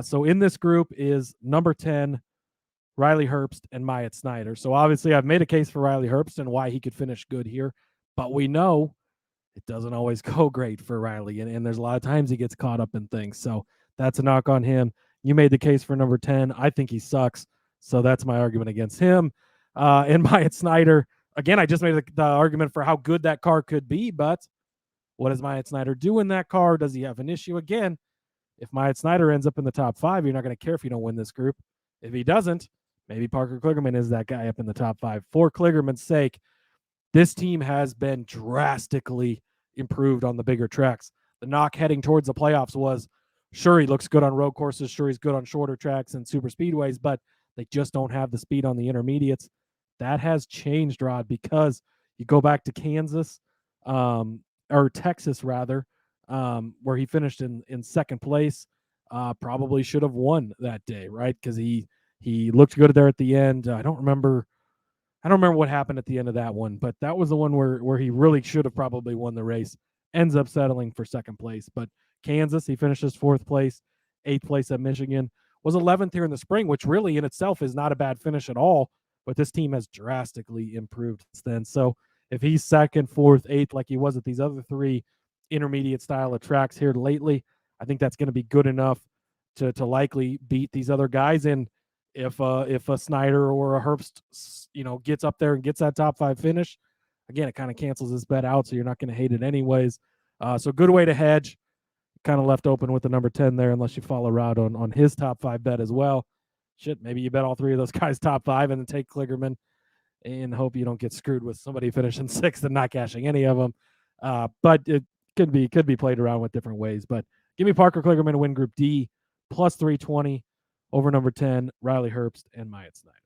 Speaker 6: So in this group is number 10, Riley Herbst, and Myatt Snyder. So obviously I've made a case for Riley Herbst and why he could finish good here. But we know it doesn't always go great for Riley, and there's a lot of times he gets caught up in things. So that's a knock on him. You made the case for number 10. I think he sucks. So that's my argument against him. And Myatt Snyder, again, I just made the argument for how good that car could be, but what does Myatt Snyder do in that car? Does he have an issue? Again, if Myatt Snyder ends up in the top 5, you're not going to care if you don't win this group. If he doesn't, maybe Parker Kligerman is that guy up in the top 5. For Kligerman's sake, this team has been drastically improved on the bigger tracks. The knock heading towards the playoffs was, sure, he looks good on road courses, sure, he's good on shorter tracks and super speedways, but they just don't have the speed on the intermediates. That has changed, Rod, because you go back to Kansas, or Texas rather, where he finished in 2nd place, probably should have won that day, right? Because he looked good there at the end. I don't remember what happened at the end of that one, but that was the one where he really should have probably won the race. Ends up settling for 2nd place. But Kansas, he finishes 4th place, 8th place at Michigan, was 11th here in the spring, which really in itself is not a bad finish at all. But this team has drastically improved since then. So if he's 2nd, 4th, 8th, like he was at these other 3 intermediate style of tracks here lately, I think that's going to be good enough to likely beat these other guys. And if a Snyder or a Herbst, gets up there and gets that top 5 finish, again, it kind of cancels this bet out, so you're not going to hate it anyways. So good way to hedge. Kind of left open with the number 10 there, unless you follow Rod on his top 5 bet as well. Shit, maybe you bet all 3 of those guys top 5 and then take Kligerman and hope you don't get screwed with somebody finishing 6th and not cashing any of them. But it could be played around with different ways. But give me Parker Kligerman to win Group D, plus 320 over number 10, Riley Herbst and Myatt Snyder.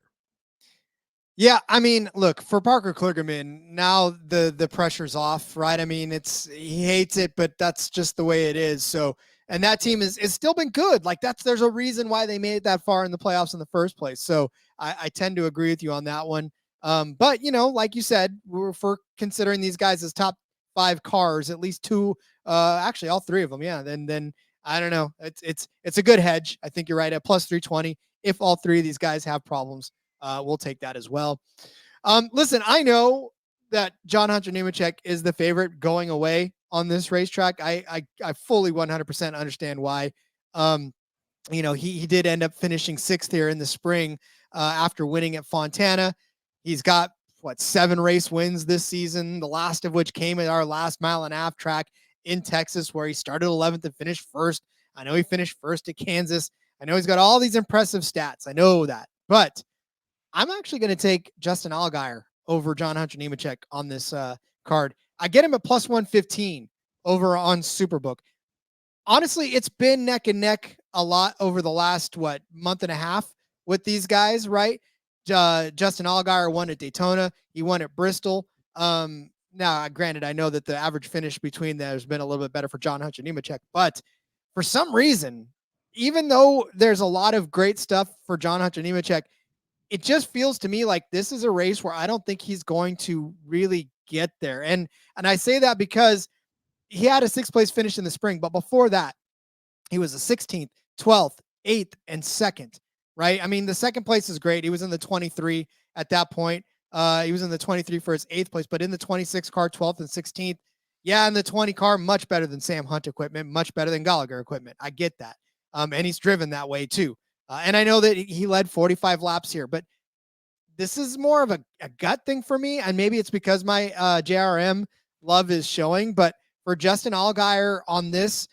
Speaker 1: Yeah, I mean, look, for Parker Kligerman, now the pressure's off, right? I mean, he hates it, but that's just the way it is. So, and that team is still been good. Like there's a reason why they made it that far in the playoffs in the first place. So I tend to agree with you on that one. But like you said, for considering these guys as top 5 cars, at least 2, actually all 3 of them. Yeah. Then I don't know. It's a good hedge. I think you're right at plus 320. If all 3 of these guys have problems, we'll take that as well. Listen, I know that John Hunter Nemechek is the favorite going away on this racetrack. I fully 100% understand why. he did end up finishing 6th here in the spring after winning at Fontana. He's got 7 race wins this season, the last of which came at our last mile and a half track in Texas, where he started 11th and finished 1st. I know he finished 1st at Kansas. I know he's got all these impressive stats. I know that, but I'm actually going to take Justin Allgaier over John Hunter Nemechek on this card. I get him at plus 115 over on Superbook. Honestly, it's been neck and neck a lot over the last, month and a half with these guys, right? Justin Allgaier won at Daytona. He won at Bristol. Now, granted, I know that the average finish between them has been a little bit better for John Hunter Nemechek, but for some reason, even though there's a lot of great stuff for John Hunter Nemechek, it just feels to me like this is a race where I don't think he's going to really get there. And I say that because he had a 6th place finish in the spring, but before that, he was a 16th, 12th, 8th, and 2nd, right? I mean, the 2nd place is great. He was in the 23 at that point. He was in the 23 for his 8th place, but in the 26 car, 12th and 16th. Yeah, in the 20 car, much better than Sam Hunt equipment, much better than Gallagher equipment. I get that. And he's driven that way too. And I know that he led 45 laps here, but this is more of a gut thing for me. And maybe it's because my JRM love is showing, but for Justin Allgaier on this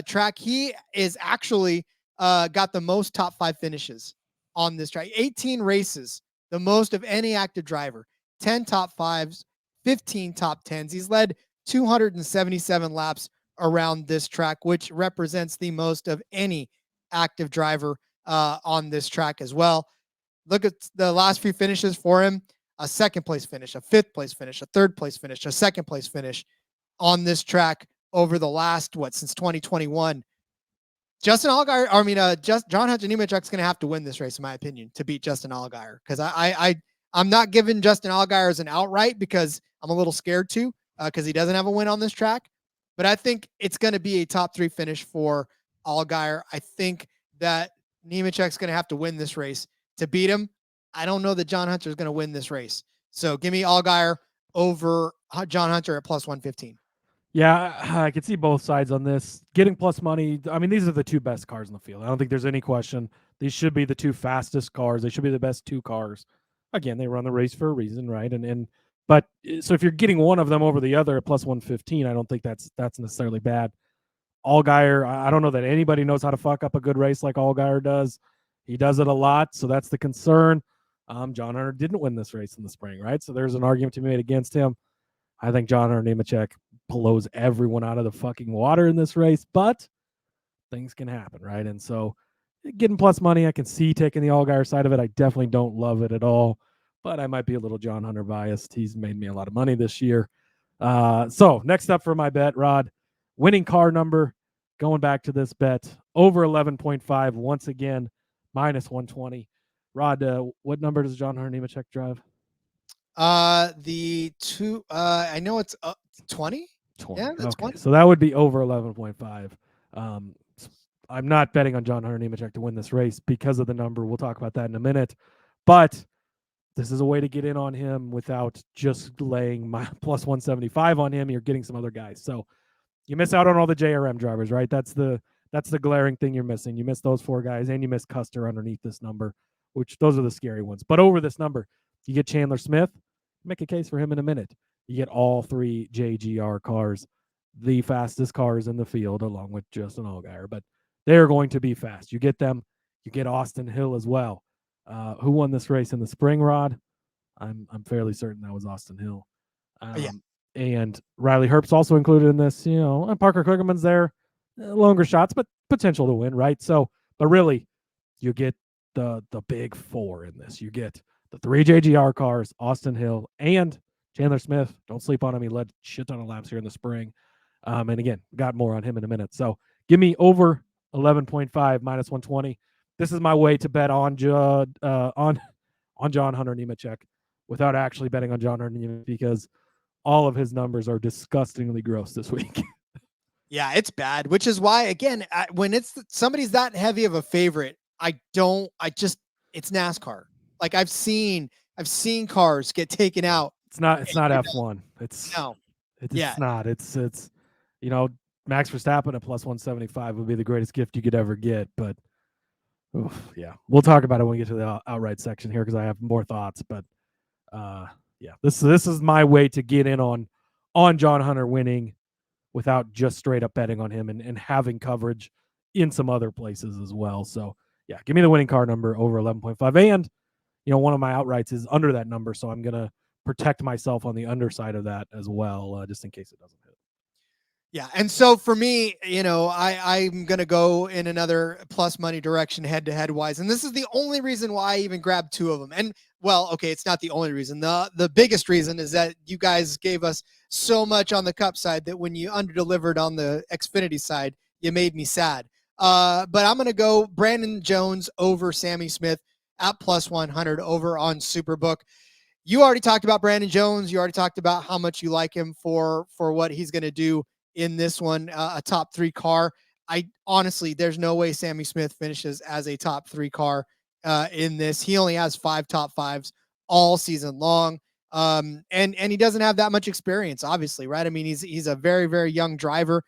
Speaker 1: track, he is actually got the most top 5 finishes on this track. 18 races, the most of any active driver. 10 top 5s, 15 top 10s. He's led 277 laps around this track, which represents the most of any active driver on this track as well. Look at the last few finishes for him: a 2nd place finish, a 5th place finish, a 3rd place finish, a 2nd place finish on this track over the last, since 2021. Justin Allgaier, John Hunter Nemechek's going to have to win this race, in my opinion, to beat Justin Allgaier, because I'm not giving Justin Allgaier as an outright because I'm a little scared to, because he doesn't have a win on this track. But I think it's going to be a top 3 finish for Allgaier. I think that Nemechek's going to have to win this race to beat him. I don't know that John Hunter is going to win this race. So give me Allgaier over John Hunter at plus 115.
Speaker 6: Yeah, I can see both sides on this. Getting plus money, I mean, these are the 2 best cars in the field. I don't think there's any question. These should be the 2 fastest cars. They should be the best 2 cars. Again, they run the race for a reason, right? But so if you're getting one of them over the other at plus 115, I don't think that's necessarily bad. Allgaier, I don't know that anybody knows how to fuck up a good race like Allgaier does. He does it a lot, so that's the concern. John Hunter didn't win this race in the spring, right? So there's an argument to be made against him. I think John Hunter Nemechek blows everyone out of the fucking water in this race, but things can happen, right? And so getting plus money, I can see taking the Allgaier side of it. I definitely don't love it at all, but I might be a little John Hunter biased. He's made me a lot of money this year. So next up for my bet, Rod, winning car number, going back to this bet, over 11.5 once again, minus 120. Rod, what number does John Hunter Nemechek drive?
Speaker 1: The 2, I know it's 20.
Speaker 6: 20.
Speaker 1: Yeah, that's
Speaker 6: okay.
Speaker 1: 20.
Speaker 6: So that would be over 11.5. I'm not betting on John Hunter Nemechek to win this race because of the number. We'll talk about that in a minute. But this is a way to get in on him without just laying my plus 175 on him. You're getting some other guys. So you miss out on all the JRM drivers, right? That's the glaring thing you're missing. You miss those 4 guys, and you miss Custer underneath this number, which those are the scary ones. But over this number, you get Chandler Smith. Make a case for him in a minute. You get all 3 JGR cars, the fastest cars in the field, along with Justin Allgaier. But they're going to be fast. You get them. You get Austin Hill as well. Who won this race in the spring, Rod? I'm fairly certain that was Austin Hill.
Speaker 1: Yeah.
Speaker 6: And Riley Herbst's also included in this. And Parker Kligerman's there. Longer shots, but potential to win, right? So, but really, you get the big 4 in this. You get the 3 JGR cars, Austin Hill, and Chandler Smith. Don't sleep on him. He led shit ton of laps here in the spring. And again, got more on him in a minute. So give me over 11.5 minus 120. This is my way to bet on John Hunter Nemechek without actually betting on John Hunter Nemechek, because all of his numbers are disgustingly gross this week.
Speaker 1: Yeah, it's bad, which is why, again, when it's somebody's that heavy of a favorite, it's NASCAR. Like I've seen cars get taken out.
Speaker 6: It's not F1. It's
Speaker 1: not.
Speaker 6: It's Max Verstappen at plus 175 would be the greatest gift you could ever get, but Oof, yeah, we'll talk about it when we get to the outright section here because I have more thoughts. But yeah, this is my way to get in on John Hunter winning without just straight up betting on him and having coverage in some other places as well. So yeah, give me the winning car number over 11.5. And one of my outrights is under that number, so I'm gonna protect myself on the underside of that as well, just in case it doesn't hit.
Speaker 1: Yeah. And so for me, I'm going to go in another plus money direction head to head wise. And this is the only reason why I even grabbed two of them. And well, okay, it's not the only reason. The biggest reason is that you guys gave us so much on the Cup side that when you underdelivered on the Xfinity side, you made me sad. But I'm going to go Brandon Jones over Sammy Smith at plus 100 over on Superbook. You already talked about Brandon Jones. You already talked about how much you like him for what he's going to do in this one, a top 3 car. I honestly, there's no way Sammy Smith finishes as a top 3 car in this. He only has 5 top 5s all season long. And he doesn't have that much experience, obviously, right? I mean, he's a very, very young driver.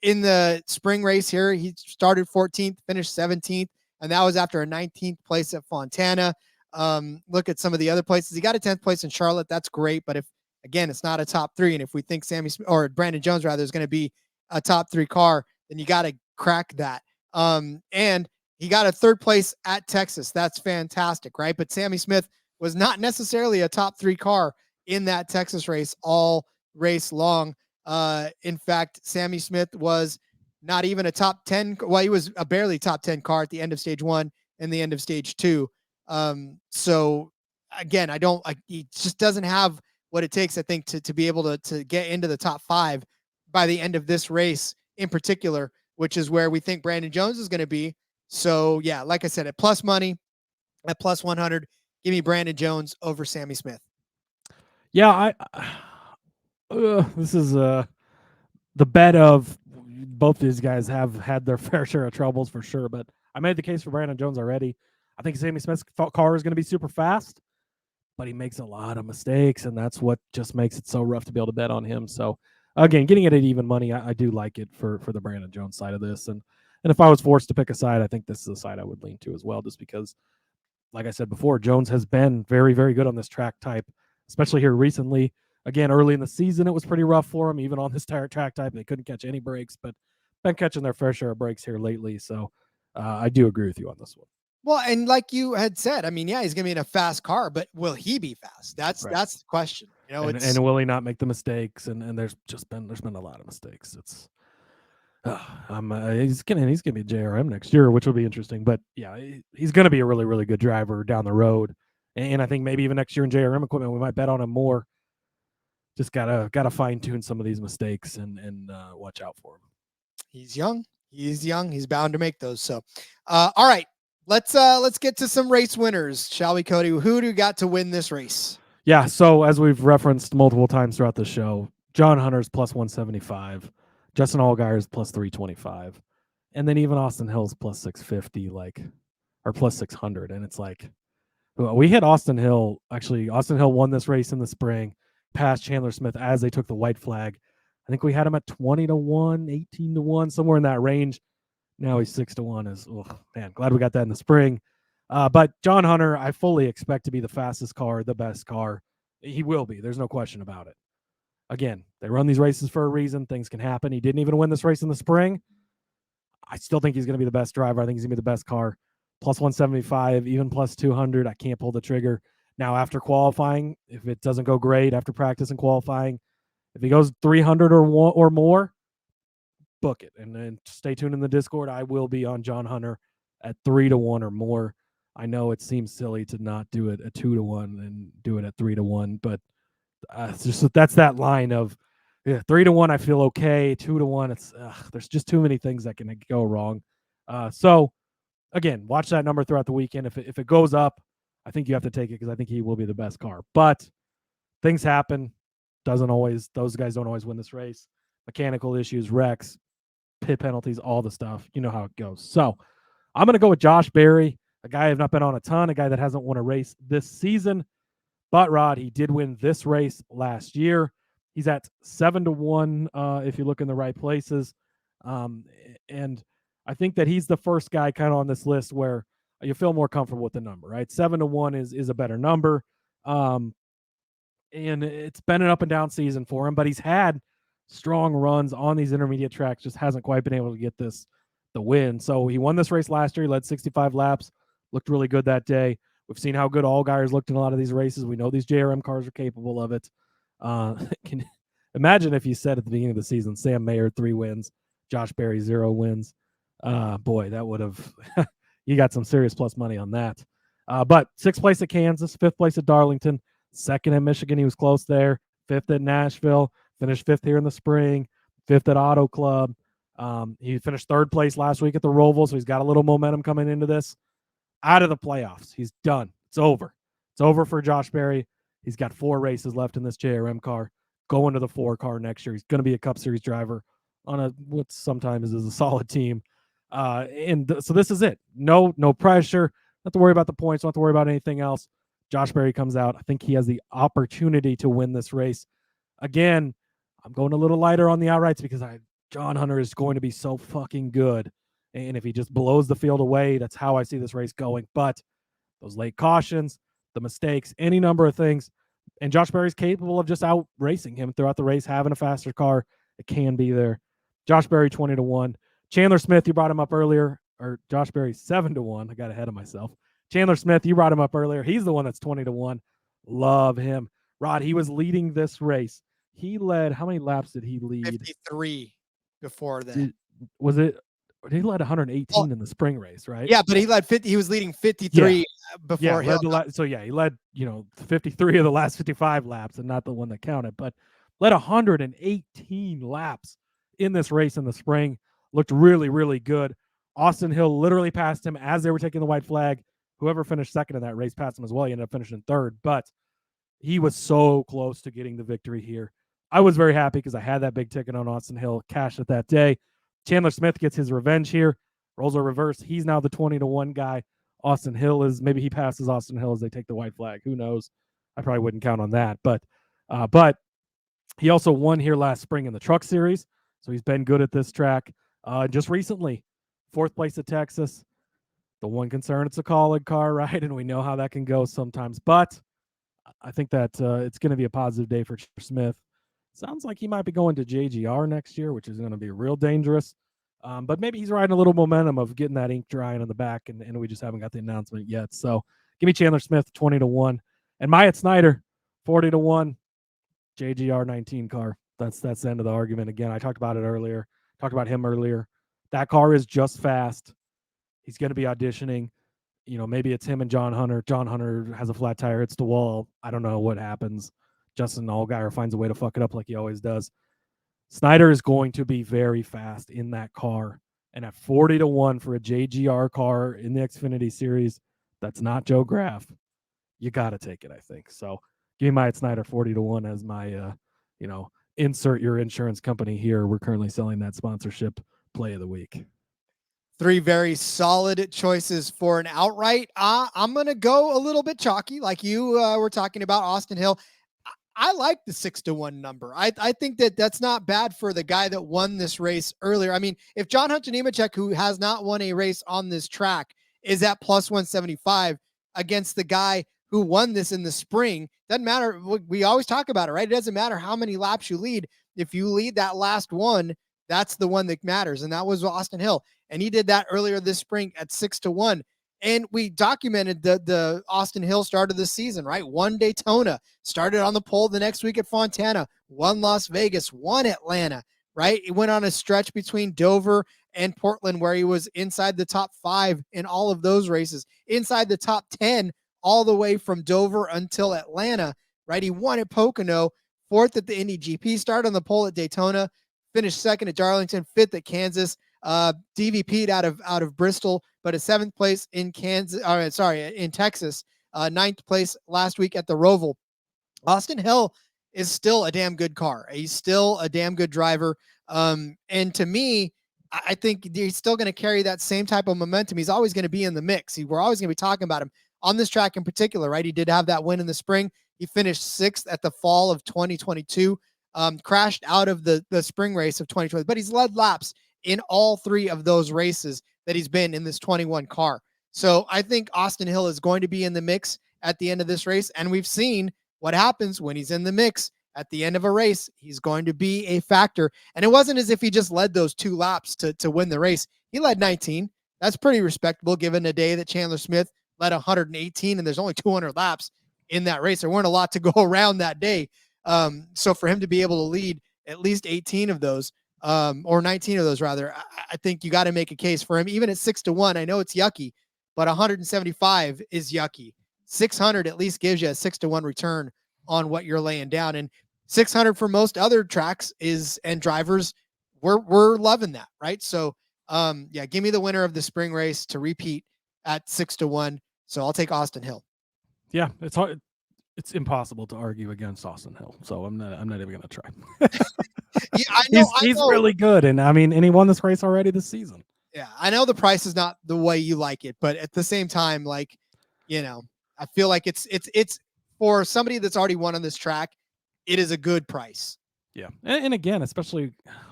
Speaker 1: In the spring race here, he started 14th, finished 17th, and that was after a 19th place at Fontana. Look at some of the other places. He got a 10th place in Charlotte. That's great. But again, it's not a top 3. And if we think Sammy or Brandon Jones rather is going to be a top 3 car, then you got to crack that. And he got a 3rd place at Texas. That's fantastic, right? But Sammy Smith was not necessarily a top 3 car in that Texas race all race long. In fact, Sammy Smith was not even a top 10. Well, he was a barely top 10 car at the end of stage 1 and the end of stage 2. So again, he just doesn't have what it takes, I think, to be able to get into the top 5 by the end of this race in particular, which is where we think Brandon Jones is going to be. So yeah, like I said, at plus money, at plus 100, give me Brandon Jones over Sammy Smith.
Speaker 6: Yeah, this is the bet of both these guys have had their fair share of troubles for sure, but I made the case for Brandon Jones already. I think Sammy Smith's car is going to be super fast, but he makes a lot of mistakes, and that's what just makes it so rough to be able to bet on him. So again, getting it at even money, I do like it for the Brandon Jones side of this. And if I was forced to pick a side, I think this is the side I would lean to as well, just because, like I said before, Jones has been very, very good on this track type, especially here recently. Again, early in the season, it was pretty rough for him, even on this track type. They couldn't catch any breaks, but been catching their fair share of breaks here lately. So I do agree with you on this one.
Speaker 1: Well, and like you had said, I mean, yeah, he's going to be in a fast car, but will he be fast? That's the question.
Speaker 6: And will he not make the mistakes? And there's been a lot of mistakes. It's he's gonna be a JRM next year, which will be interesting. But yeah, he's gonna be a really, really good driver down the road. And I think maybe even next year in JRM equipment, we might bet on him more. Just gotta fine tune some of these mistakes and watch out for him.
Speaker 1: He's young. He's bound to make those. So, all right. Let's get to some race winners, shall we, Cody? Who do you got to win this race?
Speaker 6: Yeah, so as we've referenced multiple times throughout the show, John Hunter's plus 175, Justin Allgaier's plus 325, and then even Austin Hill's plus 650, or plus 600. And it's like, we hit Austin Hill. Actually, Austin Hill won this race in the spring, past Chandler Smith as they took the white flag. I think we had him at 20-1, 18-1, somewhere in that range. Now he's 6-1. Man, glad we got that in the spring. But John Hunter, I fully expect to be the fastest car, the best car. He will be. There's no question about it. Again, they run these races for a reason. Things can happen. He didn't even win this race in the spring. I still think he's going to be the best driver. I think he's going to be the best car. Plus 175, even plus 200. I can't pull the trigger. Now, after qualifying, if it doesn't go great after practice and qualifying, if he goes 300 or more, book it. And then stay tuned in the Discord. I will be on John Hunter at 3-1 or more. I know it seems silly to not do it at 2-1 and do it at 3-1, but that's that line of 3-1. I feel okay. 2-1. It's there's just too many things that can go wrong. So again, watch that number throughout the weekend. If it goes up, I think you have to take it because I think he will be the best car. But things happen. Those guys don't always win this race. Mechanical issues, wrecks, pit penalties, all the stuff. You know how it goes. So I'm going to go with Josh Berry, a guy I've not been on a ton, a guy that hasn't won a race this season. But, Rod, he did win this race last year. He's at 7-1 if you look in the right places. And I think that he's the first guy kind of on this list where you feel more comfortable with the number, right? 7-1 is a better number. And it's been an up and down season for him, but he's had strong runs on these intermediate tracks, just hasn't quite been able to get the win. So he won this race last year. He led 65 laps, looked really good that day. We've seen how good Allgaier's looked in a lot of these races. We know these JRM cars are capable of it. Can imagine if you said at the beginning of the season, Sam Mayer 3 wins, Josh Berry 0 wins. Boy, that would have you got some serious plus money on that. But 6th place at Kansas, 5th place at Darlington, 2nd at Michigan. He was close there. 5th at Nashville, finished 5th here in the spring, 5th at Auto Club. He finished 3rd place last week at the Roval, so he's got a little momentum coming into this. Out of the playoffs. He's done. It's over. It's over for Josh Berry. He's got 4 races left in this JRM car. Going to the 4 car next year. He's going to be a Cup Series driver on what sometimes is a solid team. So this is it. No pressure. Not to worry about the points. Not to worry about anything else. Josh Berry comes out. I think he has the opportunity to win this race. Again, I'm going a little lighter on the outrights because John Hunter is going to be so fucking good. And if he just blows the field away, that's how I see this race going. But those late cautions, the mistakes, any number of things, and Josh Berry's capable of just out racing him throughout the race, having a faster car. It can be there. Josh Berry 20-1. Chandler Smith, you brought him up earlier, or Josh Berry 7-1. I got ahead of myself. Chandler Smith, you brought him up earlier. He's the one that's 20-1. Love him. Rod, he was leading this race. He led, how many laps did he lead?
Speaker 1: 53 before that.
Speaker 6: He led 118 in the spring race, right?
Speaker 1: Yeah, but he led 50. He was leading 53 before he led 53 of the last 55 laps, and not the one that counted, but led 118 laps in this race in the spring. Looked really, really good. Austin Hill literally passed him as they were taking the white flag. Whoever finished second in that race passed him as well. He ended up finishing 3rd, but he was so close to getting the victory here. I was very happy because I had that big ticket on Austin Hill, cashed it that day. Chandler Smith gets his revenge here, rolls a reverse. He's now the 20-1 guy. Austin Hill maybe he passes Austin Hill as they take the white flag. Who knows? I probably wouldn't count on that. But he also won here last spring in the Truck Series, so he's been good at this track. Just recently, 4th place at Texas. The one concern, it's a Colleague car, right? And we know how that can go sometimes. But I think that it's going to be a positive day for Smith. Sounds like he might be going to JGR next year, which is going to be real dangerous. But maybe he's riding a little momentum of getting that ink drying on the back, and we just haven't got the announcement yet. So give me Chandler Smith 20-1, and Myatt Snyder 40-1. JGR 19 car. That's the end of the argument. Again, I talked about it earlier. Talked about him earlier. That car is just fast. He's going to be auditioning. Maybe it's him and John Hunter. John Hunter has a flat tire, hits the wall. I don't know what happens. Justin Allgaier finds a way to fuck it up like he always does. Snyder is going to be very fast in that car. And at 40-1 for a JGR car in the Xfinity Series, that's not Joe Graff. You got to take it, I think. So give me Myatt Snyder 40-1 as my, insert your insurance company here. We're currently selling that sponsorship play of the week. 3 very solid choices for an outright. I'm going to go a little bit chalky, like you were talking about Austin Hill. I like the 6-1 number. I think that's not bad for the guy that won this race earlier. I mean, if John Hunter Nemechek, who has not won a race on this track, is at plus 175 against the guy who won this in the spring, doesn't matter. We always talk about it, right? It doesn't matter how many laps you lead. If you lead that last one, that's the one that matters. And that was Austin Hill. And he did that earlier this spring at 6-1. And we documented the Austin Hill start of the season, right? Won Daytona, started on the pole the next week at Fontana, won Las Vegas, won Atlanta, right? He went on a stretch between Dover and Portland where he was inside the top 5 in all of those races, inside the top 10 all the way from Dover until Atlanta, right? He won at Pocono, 4th at the Indy GP, started on the pole at Daytona, finished 2nd at Darlington, 5th at Kansas, DVP'd out of Bristol, but a 7th place in in Texas, 9th place last week at the Roval. Austin Hill is still a damn good car. He's still a damn good driver. And to me, I think he's still going to carry that same type of momentum. He's always going to be in the mix. We're always going to be talking about him on this track in particular, right? He did have that win in the spring. He finished 6th at the fall of 2022, crashed out of the spring race of 2020, but he's led laps in all 3 of those races that he's been in this 21 car. So I think Austin Hill is going to be in the mix at the end of this race. And we've seen what happens when he's in the mix at the end of a race. He's going to be a factor. And it wasn't as if he just led those 2 laps to win the race. He led 19. That's pretty respectable given a day that Chandler Smith led 118 and there's only 200 laps in that race. There weren't a lot to go around that day. So for him to be able to lead at least 18 of those, or 19 of those rather, I think you got to make a case for him. Even at 6-1, I know it's yucky, but 175 is yucky. 600 at least gives you a 6-1 return on what you're laying down. And 600 for most other tracks and drivers, we're loving that, right? So yeah, give me the winner of the spring race to repeat at 6-1. So I'll take Austin Hill.
Speaker 6: Yeah, it's hard. It's impossible to argue against Austin Hill. So I'm not even going to try.
Speaker 1: Yeah, I know,
Speaker 6: he's really good. And and he won this race already this season.
Speaker 1: Yeah, I know the price is not the way you like it, but at the same time, like, I feel like it's for somebody that's already won on this track, it is a good price.
Speaker 6: Yeah. And again, especially,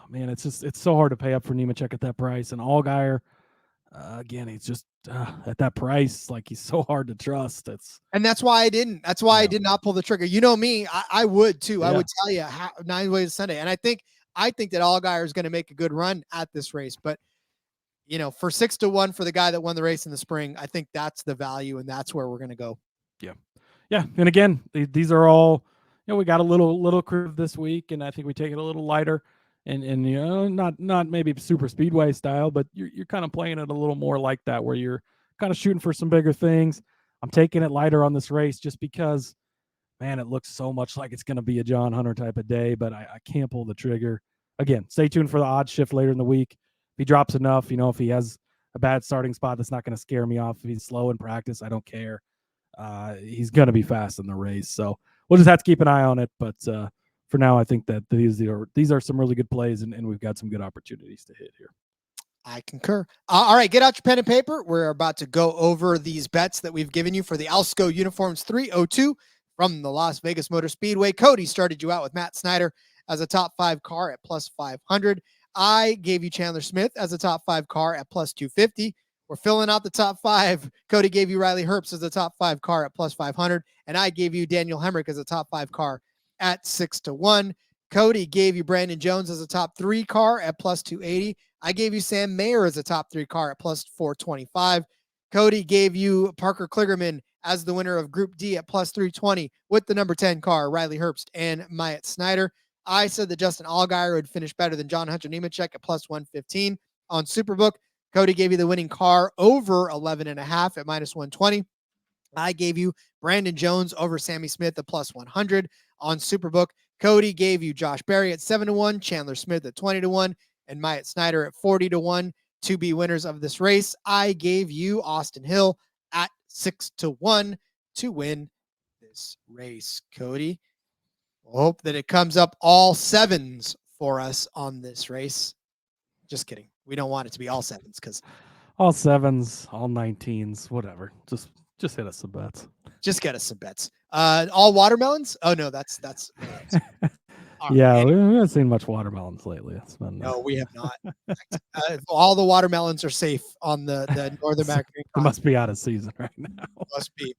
Speaker 6: man, it's so hard to pay up for Nemechek at that price. And Allgaier, again, he's just at that price, like he's so hard to trust.
Speaker 1: And that's why I didn't. That's why I did not pull the trigger. You know me, I would too. Yeah. I would tell you 9 ways to Sunday. And I think that Allgaier is going to make a good run at this race. But for 6-1 for the guy that won the race in the spring, I think that's the value, and that's where we're going to go.
Speaker 6: Yeah. Yeah. And again, these are all, we got a little curve this week, and I think we take it a little lighter and not maybe super speedway style, but you're kind of playing it a little more like that, where you're kind of shooting for some bigger things. I'm taking it lighter on this race just because, man, it looks so much like it's going to be a John Hunter type of day, but I can't pull the trigger. Again, stay tuned for the odd shift later in the week. If he drops enough, if he has a bad starting spot, that's not going to scare me off. If he's slow in practice, I don't care. He's going to be fast in the race. So we'll just have to keep an eye on it. But for now, I think that these are some really good plays, and we've got some good opportunities to hit here.
Speaker 1: I concur. All right, get out your pen and paper. We're about to go over these bets that we've given you for the Alsco Uniforms 302 from the Las Vegas Motor Speedway. Cody started you out with Matt Snyder as a top 5 car at plus 500. I gave you Chandler Smith as a top 5 car at plus 250. We're filling out the top 5. Cody gave you Riley Herbst as a top 5 car at plus 500. And I gave you Daniel Hemrick as a top 5 car at 6-1. Cody gave you Brandon Jones as a top 3 car at plus 280. I gave you Sam Mayer as a top 3 car at plus 425. Cody gave you Parker Kligerman as the winner of Group D at plus 320 with the number 10 car, Riley Herbst and Myatt Snyder. I said that Justin Allgaier would finish better than John Hunter Nemechek at plus 115 on Superbook. Cody gave you the winning car over 11.5 at minus 120. I gave you Brandon Jones over Sammy Smith at plus 100 on Superbook. Cody gave you Josh Berry at 7-1, Chandler Smith at 20-1, and Myatt Snyder at 40-1 to be winners of this race. I gave you Austin Hill at 6-1 to win this race. Cody, we'll hope that it comes up all 7s for us on this race. Just kidding. We don't want it to be all 7s because
Speaker 6: all 7s, all 19s, whatever. Just hit us some bets.
Speaker 1: Just get us some bets. All watermelons? Oh no, that's
Speaker 6: yeah, we haven't seen much watermelons lately.
Speaker 1: No, we have not. All the watermelons are safe on the Northern American.
Speaker 6: It must be out of season right now.
Speaker 1: Must be.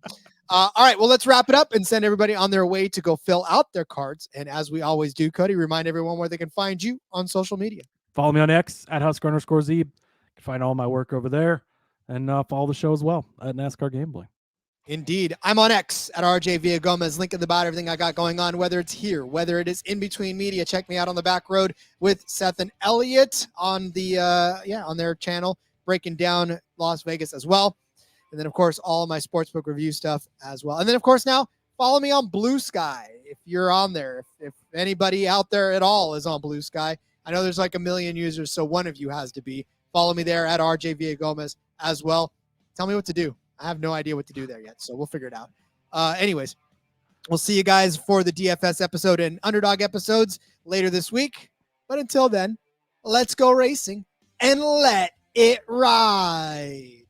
Speaker 1: All right, well, let's wrap it up and send everybody on their way to go fill out their cards. And as we always do, Cody, remind everyone where they can find you on social media.
Speaker 6: Follow me on X at @Husker_Zeeb. You can find all my work over there, and follow the show as well at NASCAR Gambling.
Speaker 1: Indeed. I'm on X at RJ Villagomez. Link in the bio, everything I got going on, whether it's here, whether it is in between media. Check me out on the back road with Seth and Elliot on the on their channel, breaking down Las Vegas as well. And then, of course, all of my sportsbook review stuff as well. And then, of course, now follow me on Blue Sky if you're on there. If anybody out there at all is on Blue Sky. I know there's like 1 million users, so one of you has to be. Follow me there at RJ Villagomez as well. Tell me what to do. I have no idea what to do there yet, so we'll figure it out. Anyways, we'll see you guys for the DFS episode and Underdog episodes later this week. But until then, let's go racing and let it ride.